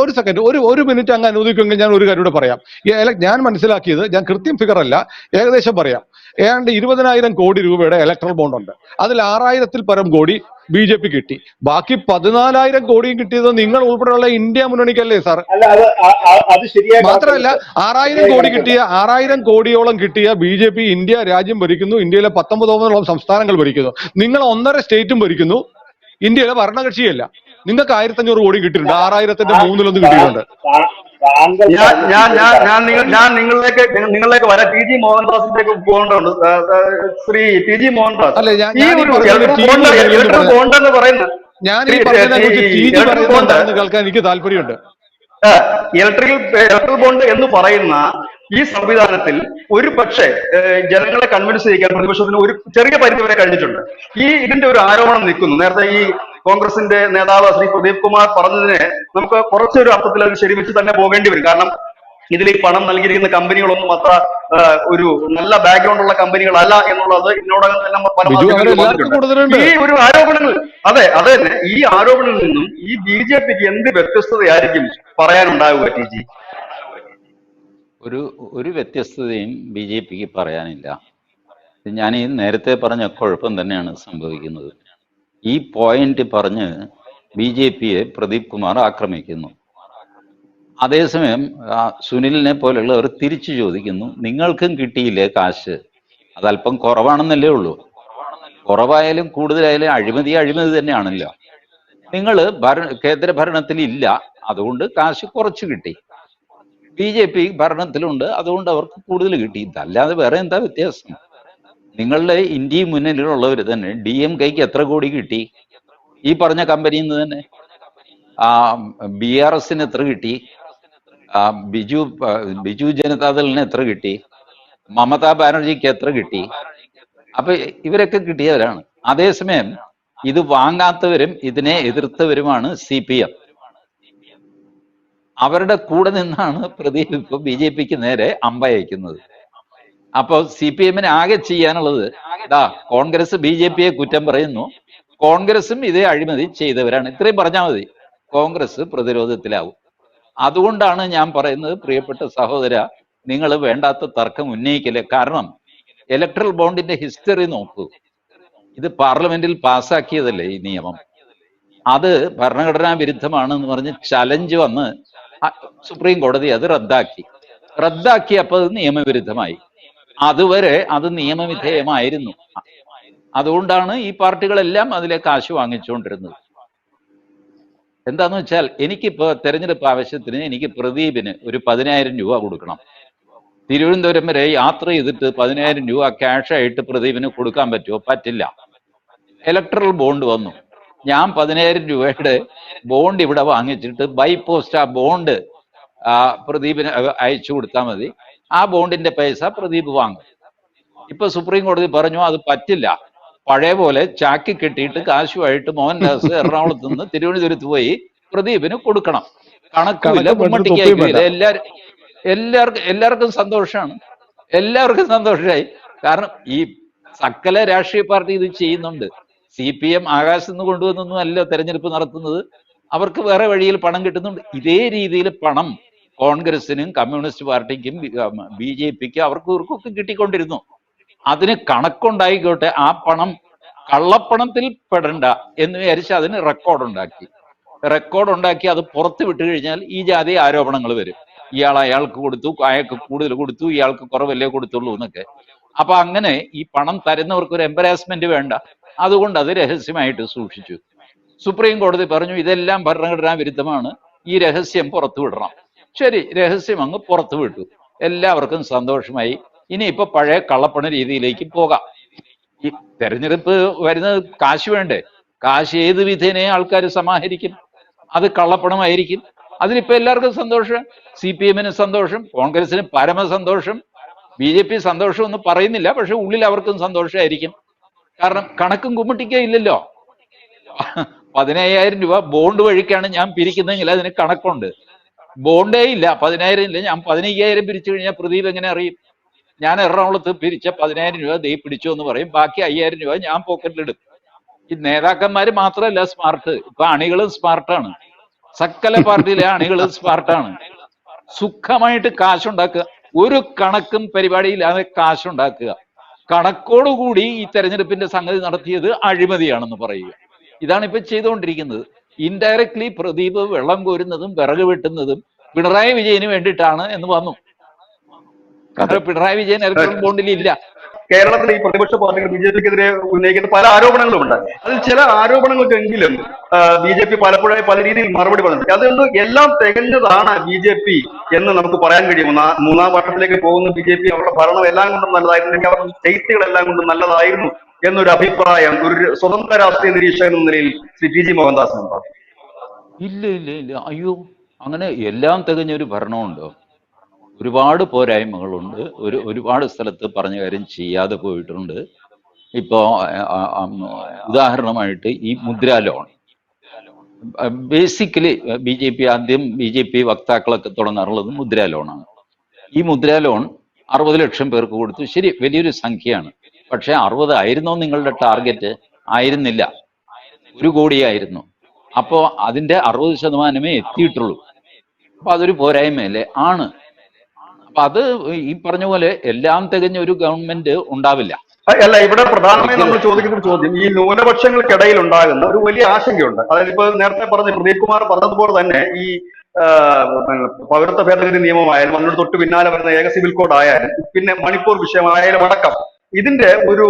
D: ഒരു സെക്കൻഡ്, ഒരു മിനിറ്റ് അങ്ങ് അനുവദിക്കുമെങ്കിൽ ഞാൻ ഒരു കാര്യം പറയാം. ഞാൻ മനസ്സിലാക്കിയത്, ഞാൻ കൃത്യം ഫിഗർ അല്ല, ഏകദേശം പറയാം. ഏതാണ്ട് 20,000 കോടി രൂപയുടെ ഇലക്ട്രൽ ബോണ്ട് ഉണ്ട്. അതിൽ 6,000-ൽ പരം കോടി BJP കിട്ടി. ബാക്കി 14,000 കോടിയും കിട്ടിയത് നിങ്ങൾ ഉൾപ്പെടെയുള്ള ഇന്ത്യ മുന്നണിക്കല്ലേ സാർ? മാത്രമല്ല 6,000 കോടിയോളം കിട്ടിയ BJP ഇന്ത്യ രാജ്യം ഭരിക്കുന്നു. ഇന്ത്യയിലെ 19 സംസ്ഥാനങ്ങൾ ഭരിക്കുന്നു. നിങ്ങൾ 1.5 സ്റ്റേറ്റും ഭരിക്കുന്നു. ഇന്ത്യയിലെ ഭരണകക്ഷിയല്ല. നിങ്ങൾക്ക് 1,500 കോടി കിട്ടിയിട്ടുണ്ട്. 6,000-ന്റെ 3-1 കിട്ടിയിട്ടുണ്ട്.
A: ഞാൻ നിങ്ങളിലേക്ക് വരാം. TG മോഹൻദാസിലേക്ക് പോകേണ്ടതുണ്ട്. ശ്രീ TG മോഹൻദാസ്, ബോണ്ട് എന്ന് പറയുന്നത്
D: ഞാൻ ഈ പറഞ്ഞതിനെ കേൾക്കാൻ എനിക്ക് താല്പര്യമുണ്ട്.
A: ഇലക്ട്രൽ ബോണ്ട് എന്ന് പറയുന്ന ഈ സംവിധാനത്തിൽ ഒരു പക്ഷേ ജനങ്ങളെ കൺവിൻസ് ചെയ്യിക്കാൻ പ്രതിപക്ഷത്തിന് ഒരു ചെറിയ പരിധി വരെ കഴിഞ്ഞിട്ടുണ്ട്. ഇതിന്റെ ഒരു ആരോപണം നിൽക്കുന്നു. നേരത്തെ ഈ കോൺഗ്രസിന്റെ നേതാവ് ശ്രീ പ്രദീപ് കുമാർ പറഞ്ഞതിനെ നമുക്ക് കുറച്ചൊരു അർത്ഥത്തിൽ അത് ശരിവെച്ച് തന്നെ പോകേണ്ടി വരും. കാരണം ഇതിൽ ഈ പണം നൽകിയിരിക്കുന്ന കമ്പനികളൊന്നും അത്ര ഒരു നല്ല ബാക്ക്ഗ്രൗണ്ട് ഉള്ള കമ്പനികളല്ല എന്നുള്ളത് ഇതിനോടകം തന്നെ പല മാധ്യമങ്ങളിൽ വന്നിട്ടുണ്ട്. ഈ ഒരു ആരോപണങ്ങൾ, അതെ തന്നെ, ഈ ആരോപണങ്ങളിൽ നിന്നും ഈ BJPക്ക് എന്ത് വ്യത്യസ്തതയായിരിക്കും പറയാനുണ്ടാവുക ടി ജി?
C: ഒരു വ്യത്യസ്തതയും BJPക്ക് പറയാനില്ല. ഞാൻ ഈ നേരത്തെ പറഞ്ഞ കുഴപ്പം തന്നെയാണ് സംഭവിക്കുന്നത്. ഈ പോയിന്റ് പറഞ്ഞ് BJPയെ പ്രദീപ് കുമാർ ആക്രമിക്കുന്നു. അതേസമയം സുനിലിനെ പോലുള്ളവർ തിരിച്ചു ചോദിക്കുന്നു, നിങ്ങൾക്കും കിട്ടിയില്ലേ കാശ്? അതല്പം കുറവാണെന്നല്ലേ ഉള്ളൂ. കുറവായാലും കൂടുതലായാലും അഴിമതി തന്നെയാണല്ലോ. നിങ്ങൾ കേന്ദ്ര ഭരണത്തിൽ ഇല്ല, അതുകൊണ്ട് കാശ് കുറച്ച് കിട്ടി. BJP ഭരണത്തിലുണ്ട്, അതുകൊണ്ട് അവർക്ക് കൂടുതൽ കിട്ടി. ഇതല്ലാതെ വേറെ എന്താ വ്യത്യാസം? നിങ്ങളുടെ ഇന്ത്യ മുന്നണിയിലുള്ളവർ തന്നെ DMKക്ക് എത്ര കോടി കിട്ടി? ഈ പറഞ്ഞ കമ്പനിയിൽ നിന്ന് തന്നെ. BRSന് എത്ര കിട്ടി? ബിജു ജനതാദളിന് എത്ര കിട്ടി? മമതാ ബാനർജിക്ക് എത്ര കിട്ടി? അപ്പൊ ഇവരൊക്കെ കിട്ടിയവരാണ്. അതേസമയം ഇത് വാങ്ങാത്തവരും ഇതിനെ എതിർത്തവരുമാണ് CPM. അവരുടെ കൂടെ നിന്നാണ് പ്രദീപ് ഇപ്പൊ BJPക്ക് നേരെ അമ്പയക്കുന്നത്. അപ്പൊ CPMന് ആകെ ചെയ്യാനുള്ളത്, കോൺഗ്രസ് BJPയെ കുറ്റം പറയുന്നു, കോൺഗ്രസും ഇതേ അഴിമതി ചെയ്തവരാണ്, ഇത്രയും പറഞ്ഞാൽ മതി, കോൺഗ്രസ് പ്രതിരോധത്തിലാവും. അതുകൊണ്ടാണ് ഞാൻ പറയുന്നത്, പ്രിയപ്പെട്ട സഹോദര, നിങ്ങൾ വേണ്ടാത്ത തർക്കം ഉന്നയിക്കില്ല. കാരണം ഇലക്ട്രൽ ബോണ്ടിന്റെ ഹിസ്റ്ററി നോക്കൂ. ഇത് പാർലമെന്റിൽ പാസ്സാക്കിയതല്ലേ ഈ നിയമം. അത് ഭരണഘടനാ വിരുദ്ധമാണെന്ന് പറഞ്ഞ് ചലഞ്ച് വന്ന് സുപ്രീം കോടതി അത് റദ്ദാക്കിയപ്പോൾ അത് നിയമവിരുദ്ധമായി. അതുവരെ അത് നിയമവിധേയമായിരുന്നു. അതുകൊണ്ടാണ് ഈ പാർട്ടികളെല്ലാം അതിലെ കാശ് വാങ്ങിച്ചുകൊണ്ടിരുന്നത്. എന്താന്ന് വെച്ചാൽ, എനിക്കിപ്പോ തെരഞ്ഞെടുപ്പ് ആവശ്യത്തിന് എനിക്ക് പ്രദീപിന് ഒരു 10,000 രൂപ കൊടുക്കണം. തിരുവനന്തപുരം വരെ യാത്ര ചെയ്തിട്ട് 10,000 രൂപ ക്യാഷായിട്ട് പ്രദീപിന് കൊടുക്കാൻ പറ്റുമോ? പറ്റില്ല. ഇലക്ട്രൽ ബോണ്ട് വന്നു. ഞാൻ 10,000 രൂപയുടെ ബോണ്ട് ഇവിടെ വാങ്ങിച്ചിട്ട് ബൈ പോസ്റ്റ് ആ ബോണ്ട് പ്രദീപിന് അയച്ചു കൊടുത്താൽ മതി. ആ ബോണ്ടിന്റെ പൈസ പ്രദീപ് വാങ്ങും. ഇപ്പൊ സുപ്രീം കോടതി പറഞ്ഞു അത് പറ്റില്ല. പഴയ പോലെ ചാക്കി കെട്ടിയിട്ട് കാശുമായിട്ട് മോഹൻദാസ് എറണാകുളത്ത് നിന്ന് തിരുവനന്തപുരത്ത് പോയി പ്രദീപിന് കൊടുക്കണം. കണക്കില്ല, കുമ്മട്ടിക്കായിക്കില്ല. എല്ലാവർക്കും സന്തോഷമാണ്. എല്ലാവർക്കും സന്തോഷമായി. കാരണം ഈ സകല രാഷ്ട്രീയ പാർട്ടി ഇത് ചെയ്യുന്നുണ്ട്. CPM ആകാശത്ത് നിന്ന് കൊണ്ടുവന്നൊന്നും അല്ല തെരഞ്ഞെടുപ്പ് നടത്തുന്നത്. അവർക്ക് വേറെ വഴിയിൽ പണം കിട്ടുന്നുണ്ട്. ഇതേ രീതിയിൽ പണം കോൺഗ്രസിനും കമ്മ്യൂണിസ്റ്റ് പാർട്ടിക്കും BJPക്കും അവർക്കൊക്കെ കിട്ടിക്കൊണ്ടിരുന്നു. അതിന് കണക്കുണ്ടായിക്കോട്ടെ. ആ പണം കള്ളപ്പണത്തിൽ പെടണ്ട എന്ന് വിചാരിച്ച് അതിന് റെക്കോർഡ് ഉണ്ടാക്കി അത് പുറത്ത് വിട്ടു കഴിഞ്ഞാൽ ഈ ജാതി ആരോപണങ്ങൾ വരും. അയാൾക്ക് കൊടുത്തു, അയാൾക്ക് കൂടുതൽ കൊടുത്തു, ഇയാൾക്ക് കുറവല്ലേ കൊടുത്തുള്ളൂ എന്നൊക്കെ. അപ്പൊ അങ്ങനെ ഈ പണം തരുന്നവർക്ക് ഒരു എംബരാസ്മെന്റ് വേണ്ട. അതുകൊണ്ട് അത് രഹസ്യമായിട്ട് സൂക്ഷിച്ചു. സുപ്രീം കോടതി പറഞ്ഞു ഇതെല്ലാം ഭരണഘടനാ വിരുദ്ധമാണ്, ഈ രഹസ്യം പുറത്തു വിടണം. ശരി, രഹസ്യം അങ്ങ് പുറത്തു വിട്ടു. എല്ലാവർക്കും സന്തോഷമായി. ഇനിയിപ്പോ പഴയ കള്ളപ്പണ രീതിയിലേക്ക് പോകാം. ഈ തെരഞ്ഞെടുപ്പ് വരുന്നത് കാശ് വേണ്ടേ? കാശ് ഏത് വിധേനെ ആൾക്കാർ സമാഹരിക്കും? അത് കള്ളപ്പണമായിരിക്കും. അതിലിപ്പോ എല്ലാവർക്കും സന്തോഷം. CPMന് സന്തോഷം, കോൺഗ്രസിന് പരമസന്തോഷം, BJP സന്തോഷം ഒന്നും പറയുന്നില്ല, പക്ഷെ ഉള്ളിൽ അവർക്കും സന്തോഷമായിരിക്കും. കാരണം കണക്കും കുമ്മിട്ടിക്കേ ഇല്ലല്ലോ. 15,000 രൂപ ബോണ്ട് വഴിക്കാണ് ഞാൻ പിരിക്കുന്നതെങ്കിൽ അതിന് കണക്കുണ്ട്. ബോണ്ടേ ഇല്ല, 10,000 ഇല്ല, ഞാൻ 15,000 പിരിച്ചു കഴിഞ്ഞാൽ പ്രദീപ് എങ്ങനെ അറിയും? ഞാൻ എറണാകുളത്ത് പിരിച്ച 10,000 രൂപ ദേ പിടിച്ചു എന്ന് പറയും, ബാക്കി 5,000 രൂപ ഞാൻ പോക്കറ്റിലിടും. ഈ നേതാക്കന്മാര് മാത്രമല്ല സ്മാർട്ട്, ഇപ്പൊ അണികളും സ്മാർട്ടാണ്. സകല പാർട്ടിയിലെ അണികളും സ്മാർട്ടാണ്. സുഖമായിട്ട് കാശുണ്ടാക്കുക. ഒരു കണക്കും പരിപാടിയില്ലാതെ കാശുണ്ടാക്കുക. കണക്കോടുകൂടി ഈ തെരഞ്ഞെടുപ്പിന്റെ സംഗതി നടത്തിയത് അഴിമതിയാണെന്ന് പറയുക. ഇതാണ് ഇപ്പൊ ചെയ്തുകൊണ്ടിരിക്കുന്നത്. ഇൻഡയറക്ട്ലി പ്രദീപ് വെള്ളം കോരുന്നതും വിറക് വെട്ടുന്നതും പിണറായി വിജയന് വേണ്ടിയിട്ടാണ് എന്ന് വന്നു. കാരണം പിണറായി വിജയൻ ഇലക്ട്രൽ ബോണ്ടിൽ ഇല്ല.
A: കേരളത്തിലെ ഈ പ്രതിപക്ഷ പാർട്ടികൾ BJPക്കെതിരെ ഉന്നയിക്കുന്ന പല ആരോപണങ്ങളുമുണ്ട്. അതിൽ ചില ആരോപണങ്ങൾക്കെങ്കിലും BJP പലപ്പോഴായി പല രീതിയിൽ മറുപടി പറഞ്ഞിട്ടുണ്ട്. അതുകൊണ്ട് എല്ലാം തികഞ്ഞതാണ് BJP എന്ന് നമുക്ക് പറയാൻ കഴിയും. മൂന്നാം വർഷത്തിലേക്ക് പോകുന്ന BJP അവരുടെ ഭരണം എല്ലാം കൊണ്ടും നല്ലതായിരുന്നു, അവരുടെ സ്റ്റേറ്റുകളെല്ലാം കൊണ്ടും നല്ലതായിരുന്നു എന്നൊരു അഭിപ്രായം ഒരു സ്വതന്ത്ര രാഷ്ട്രീയ നിരീക്ഷകൻ എന്ന നിലയിൽ ശ്രീ TG മോഹൻദാസിനുണ്ടോ?
C: ഇല്ല. അയ്യോ, അങ്ങനെ എല്ലാം തികഞ്ഞൊരു ഭരണമുണ്ടോ? ഒരുപാട് പോരായ്മകളുണ്ട്. ഒരുപാട് സ്ഥലത്ത് പറഞ്ഞ കാര്യം ചെയ്യാതെ പോയിട്ടുണ്ട്. ഇപ്പോ ഉദാഹരണമായിട്ട് ഈ Mudra loan basically B J P വക്താക്കളൊക്കെ തുടങ്ങാറുള്ളത് മുദ്രാ ലോണാണ്. ഈ മുദ്രാ ലോൺ 60 ലക്ഷം പേർക്ക് കൊടുത്തു. ശരി, വലിയൊരു സംഖ്യയാണ്. പക്ഷെ 60 ആയിരുന്നോ നിങ്ങളുടെ ടാർഗറ്റ്? ആയിരുന്നില്ല, 1 കോടിയായിരുന്നു. അപ്പോ അതിന്റെ 60% എത്തിയിട്ടുള്ളൂ. അപ്പൊ അതൊരു പോരായ്മയല്ലേ? ആണ്. അപ്പൊ അത് ഈ പറഞ്ഞ പോലെ എല്ലാം തികഞ്ഞ ഒരു ഗവൺമെന്റ് ഉണ്ടാവില്ല.
A: അല്ല, ഇവിടെ പ്രധാനമായും നമ്മൾ
C: ഒരിക്കലും.
A: ചോദിക്കുന്ന ഒരു ചോദ്യം ഈ ന്യൂനപക്ഷങ്ങൾക്കിടയിൽ ഉണ്ടാകുന്ന ഒരു വലിയ ആശങ്കയുണ്ട്. അതായത് ഇപ്പൊ നേരത്തെ പറഞ്ഞ പ്രദീപ് കുമാർ പറഞ്ഞതുപോലെ തന്നെ ഈ പൗരത്വ ഭേദഗതി നിയമമായാലും അതിനോട് തൊട്ട് പിന്നാലെ വരുന്ന ഏക സിവിൽ കോഡ് ആയാലും പിന്നെ മണിപ്പൂർ വിഷയമായാലും അടക്കം ഇതിന്റെ ഒരു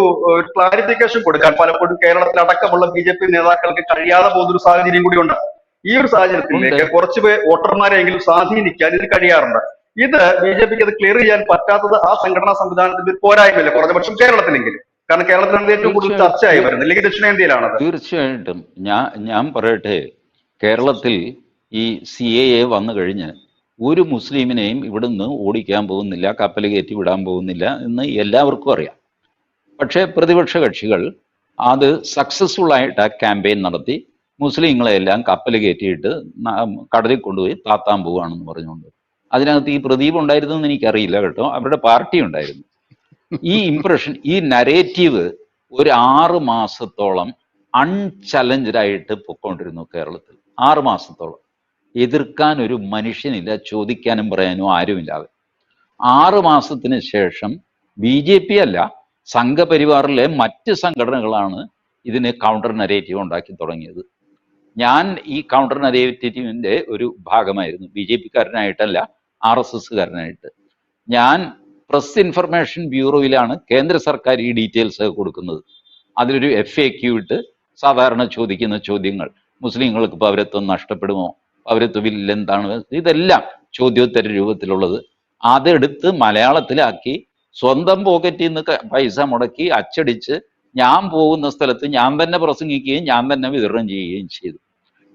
A: ക്ലാരിഫിക്കേഷൻ കൊടുക്കാൻ പലപ്പോഴും കേരളത്തിൽ അടക്കമുള്ള BJP നേതാക്കൾക്ക് കഴിയാതെ പോകുന്നൊരു സാഹചര്യം കൂടിയുണ്ട്. ഈ ഒരു സാഹചര്യത്തിലേക്ക് കുറച്ച് വോട്ടർമാരെങ്കിലും സ്വാധീനിക്കാൻ ഇതിന് കഴിയാറുണ്ട്. ഇത് BJPക്ക് അത് ക്ലിയർ ചെയ്യാൻ പറ്റാത്തത് ആ സംഘടനാ സംവിധാനത്തിന്റെ ഒരു പോരായ്മയില്ല, കുറഞ്ഞപക്ഷം കേരളത്തിലെങ്കിലും. കാരണം കേരളത്തിലാണ് ഏറ്റവും കൂടുതൽ ചർച്ചയായി വരുന്നത്, അല്ലെങ്കിൽ ദക്ഷിണേന്ത്യയിലാണത്.
C: തീർച്ചയായിട്ടും ഞാൻ പറയട്ടെ, കേരളത്തിൽ ഈ CAA വന്നു കഴിഞ്ഞ് ഒരു മുസ്ലിമിനെയും ഇവിടുന്ന് ഓടിക്കാൻ പോകുന്നില്ല, കപ്പൽ കയറ്റി വിടാൻ പോകുന്നില്ല എന്ന് എല്ലാവർക്കും അറിയാം. പക്ഷേ പ്രതിപക്ഷ കക്ഷികൾ അത് സക്സസ്ഫുൾ ആയിട്ട് ആ ക്യാമ്പയിൻ നടത്തി മുസ്ലിങ്ങളെല്ലാം കപ്പൽ കയറ്റിയിട്ട് കടലിൽ കൊണ്ടുപോയി താത്താൻ പോവുകയാണെന്ന് പറഞ്ഞുകൊണ്ട്. അതിനകത്ത് ഈ പ്രദീപ് ഉണ്ടായിരുന്നെന്ന് എനിക്കറിയില്ല കേട്ടോ, അവരുടെ പാർട്ടി ഉണ്ടായിരുന്നു. ഈ ഇംപ്രഷൻ, ഈ നരേറ്റീവ് ഒരു 6 മാസത്തോളം അൺചലഞ്ച്ഡ് ആയിട്ട് പൊക്കോണ്ടിരുന്നു കേരളത്തിൽ. 6 മാസത്തോളം എതിർക്കാൻ ഒരു മനുഷ്യനില്ല, ചോദിക്കാനും പറയാനും ആരുമില്ലാതെ. 6 മാസത്തിന് ശേഷം BJP അല്ല, സംഘപരിവാറിലെ മറ്റ് സംഘടനകളാണ് ഇതിന് കൗണ്ടർ നരേറ്റീവ് ഉണ്ടാക്കി തുടങ്ങിയത്. ഞാൻ ഈ കൗണ്ടർ നരേറ്റീവിന്റെ ഒരു ഭാഗമായിരുന്നു, BJP-കാരനായിട്ടല്ല, RSS-കാരനായിട്ട്. ഞാൻ പ്രസ് ഇൻഫർമേഷൻ ബ്യൂറോയിലാണ് കേന്ദ്ര സർക്കാർ ഈ ഡീറ്റെയിൽസ് കൊടുക്കുന്നത്. അതിലൊരു FAQ ഇട്ട് സാധാരണ ചോദിക്കുന്ന ചോദ്യങ്ങൾ, മുസ്ലിങ്ങൾക്ക് പൗരത്വം നഷ്ടപ്പെടുമോ, പൗരത്വ ബില്ലിൽ എന്താണ്, ഇതെല്ലാം ചോദ്യോത്തര രൂപത്തിലുള്ളത്. അതെടുത്ത് മലയാളത്തിലാക്കി സ്വന്തം പോക്കറ്റിൽ നിന്ന് പൈസ മുടക്കി അച്ചടിച്ച് ഞാൻ പോകുന്ന സ്ഥലത്ത് ഞാൻ തന്നെ പ്രസംഗിക്കുകയും ഞാൻ തന്നെ വിതരണം ചെയ്യുകയും ചെയ്തു.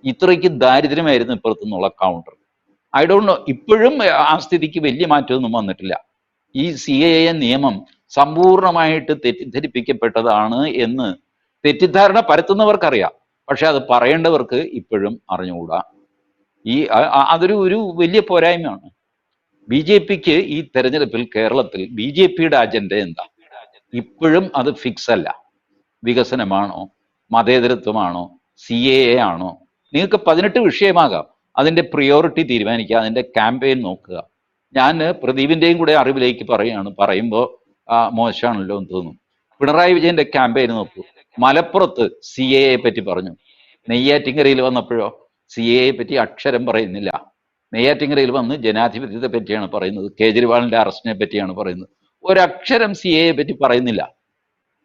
C: ഇത്രയ്ക്ക് ദാരിദ്ര്യമായിരുന്നു ഇപ്പുറത്തുനിന്നുള്ള കൗണ്ടർ. ഐ ഡോണ്ട് നോ, ഇപ്പോഴും ആ സ്ഥിതിക്ക് വലിയ മാറ്റമൊന്നും വന്നിട്ടില്ല. ഈ CAA നിയമം സമ്പൂർണമായിട്ട് തെറ്റിദ്ധരിപ്പിക്കപ്പെട്ടതാണ് എന്ന് തെറ്റിദ്ധാരണ പരത്തുന്നവർക്കറിയാം, പക്ഷെ അത് പറയേണ്ടവർക്ക് ഇപ്പോഴും അറിഞ്ഞുകൂടാ. അതൊരു വലിയ പോരായ്മയാണ്. BJPക്ക് ഈ തെരഞ്ഞെടുപ്പിൽ കേരളത്തിൽ BJPയുടെ അജണ്ട എന്താ? ഇപ്പോഴും അത് ഫിക്സ് അല്ല. വികസനമാണോ, മതേതരത്വമാണോ, CAA ആണോ? നിങ്ങൾക്ക് 18 വിഷയമാകാം, അതിന്റെ പ്രിയോറിറ്റി തീരുമാനിക്കുക, അതിന്റെ ക്യാമ്പയിൻ നോക്കുക. ഞാൻ പ്രദീപിന്റെയും കൂടെ അറിവിലേക്ക് പറയുമ്പോൾ മോശമാണല്ലോ എന്ന് തോന്നും. പിണറായി വിജയന്റെ ക്യാമ്പയിൻ നോക്കൂ. മലപ്പുറത്ത് CAA പറ്റി പറഞ്ഞു, നെയ്യാറ്റിങ്കരയിൽ വന്നപ്പോഴോ CAA പറ്റി അക്ഷരം പറയുന്നില്ല. നെയ്യാറ്റിങ്കരയിൽ വന്ന് ജനാധിപത്യത്തെ പറ്റിയാണ് പറയുന്നത്, കേജ്രിവാളിന്റെ അറസ്റ്റിനെ പറ്റിയാണ് പറയുന്നത്. ഒരക്ഷരം CAA പറ്റി പറയുന്നില്ല.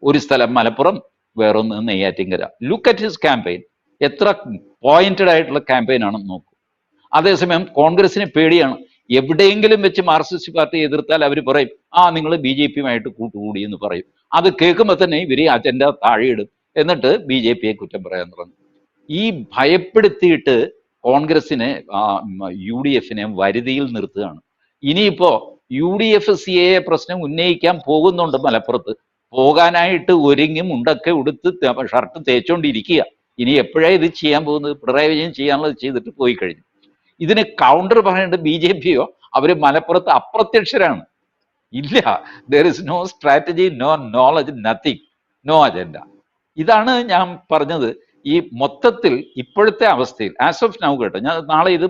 C: ഒരു സ്ഥലം മലപ്പുറം, വേറൊന്ന് Neyyattinkara. Look at his campaign. എത്ര പോയിന്റഡ് ആയിട്ടുള്ള ക്യാമ്പയിൻ ആണെന്ന് നോക്കൂ. അതേസമയം കോൺഗ്രസിന് പേടിയാണ്. എവിടെയെങ്കിലും വെച്ച് മാർക്സിസ്റ്റ് പാർട്ടി എതിർത്താൽ അവർ പറയും, നിങ്ങൾ BJP-യുമായിട്ട് കൂട്ടുകൂടി എന്ന് പറയും. അത് കേൾക്കുമ്പോൾ തന്നെ ഇവർ അജണ്ട താഴെയിടും, എന്നിട്ട് BJP-യെ കുറ്റം പറയാൻ തുടങ്ങും. ഈ ഭയപ്പെടുത്തിയിട്ട് കോൺഗ്രസിനെ UDF-നെ വരുതിയിൽ നിർത്തുകയാണ്. ഇനിയിപ്പോ UDF CAA പ്രശ്നം ഉന്നയിക്കാൻ പോകുന്നുണ്ട് മലപ്പുറത്ത്. പോകാനായിട്ട് ഒരുങ്ങി മുണ്ടൊക്കെ ഉടുത്ത് ഷർട്ട് തേച്ചോണ്ടിരിക്കുക. ഇനി എപ്പോഴാണ് ഇത് ചെയ്യാൻ പോകുന്നത്? പിണറായി വിജയൻ ചെയ്യാനുള്ളത് ചെയ്തിട്ട് പോയി കഴിഞ്ഞു. ഇതിന് കൗണ്ടർ പറയേണ്ടത് BJP-യോ? അവര് മലപ്പുറത്ത് അപ്രത്യക്ഷരാണ്. ഇല്ല, there is no strategy, no knowledge, nothing, no agenda. ഇതാണ് ഞാൻ പറഞ്ഞത്. ഈ മൊത്തത്തിൽ ഇപ്പോഴത്തെ അവസ്ഥയിൽ ആസ് ഓഫ് നൗ കേട്ടോ, ഞാൻ നാളെ ഇത്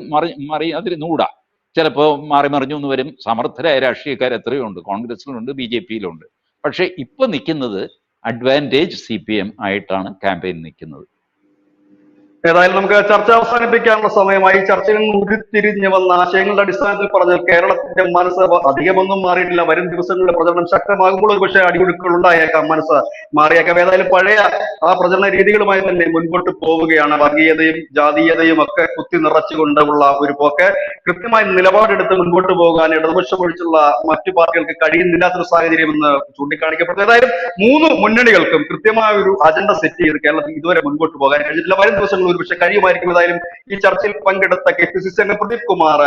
C: മറി അതിൽ നൂടാ, ചിലപ്പോ മാറി മറിഞ്ഞു എന്ന് വരും. സമർത്ഥരായ രാഷ്ട്രീയക്കാർ എത്രയോ ഉണ്ട്, കോൺഗ്രസിലുണ്ട്, BJP-യിലുണ്ട്. പക്ഷെ ഇപ്പൊ നിൽക്കുന്നത് അഡ്വാൻറ്റേജ് CPM ആയിട്ടാണ് ക്യാമ്പയിൻ നിൽക്കുന്നത്.
A: ഏതായാലും നമുക്ക് ചർച്ച അവസാനിപ്പിക്കാനുള്ള സമയമായി. ചർച്ചയിൽ നിന്ന് ഉരുത്തിരിഞ്ഞു വന്ന ആശയങ്ങളുടെ അടിസ്ഥാനത്തിൽ പറഞ്ഞാൽ കേരളത്തിന്റെ മനസ്സ് അധികമൊന്നും മാറിയിട്ടില്ല. വരും ദിവസങ്ങളിലെ പ്രചരണം ശക്തമാകുമ്പോൾ ഒരു പക്ഷേ അടിയൊഴുക്കുകൾ ഉണ്ടായേക്കാം, മനസ്സ് മാറിയേക്കാം. ഏതായാലും പഴയ ആ പ്രചരണ രീതികളുമായി തന്നെ മുൻപോട്ട് പോവുകയാണ്. വർഗീയതയും ജാതീയതയും ഒക്കെ കുത്തി നിറച്ചുകൊണ്ടുള്ള ഒരു പോക്ക്. കൃത്യമായി നിലപാടെടുത്ത് മുൻപോട്ട് പോകാൻ ഇടതുപക്ഷം ഒഴിച്ചുള്ള മറ്റു പാർട്ടികൾക്ക് കഴിയുന്നില്ലാത്തൊരു സാഹചര്യം എന്ന് ചൂണ്ടിക്കാണിക്കപ്പെട്ടു. ഏതായാലും 3 മുന്നണികൾക്കും കൃത്യമായ ഒരു അജണ്ട സെറ്റ് ചെയ്ത് കേരളത്തിൽ ഇതുവരെ മുൻപോട്ട് പോകാൻ കഴിഞ്ഞിട്ടില്ല. വരും ദിവസങ്ങളിൽ ഒരുപക്ഷെ കഴിയുമായിരിക്കും. ഏതായാലും ഈ ചർച്ചയിൽ പങ്കെടുത്ത KPCC അംഗം പ്രദീപ് കുമാർ,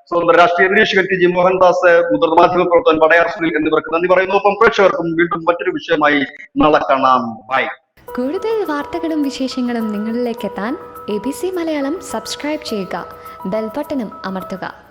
A: സ്വതന്ത്ര രാഷ്ട്രീയ നിരീക്ഷകൻ TG മോഹൻദാസ്, മുതിർന്ന മാധ്യമ പ്രവർത്തകൻ വടയാർ സുനിൽ എന്നിവർക്ക് നന്ദി പറയുന്നു. ഒപ്പം പ്രേക്ഷകർക്കും വീണ്ടും മറ്റൊരു വിഷയമായി നാളെ കാണാം. ബൈ.
E: കൂടുതൽ വാർത്തകളും വിശേഷങ്ങളും നിങ്ങളിലേക്ക് എത്താൻ ABC മലയാളം സബ്സ്ക്രൈബ് ചെയ്യുക, ബെൽ ബട്ടണും അമർത്തുക.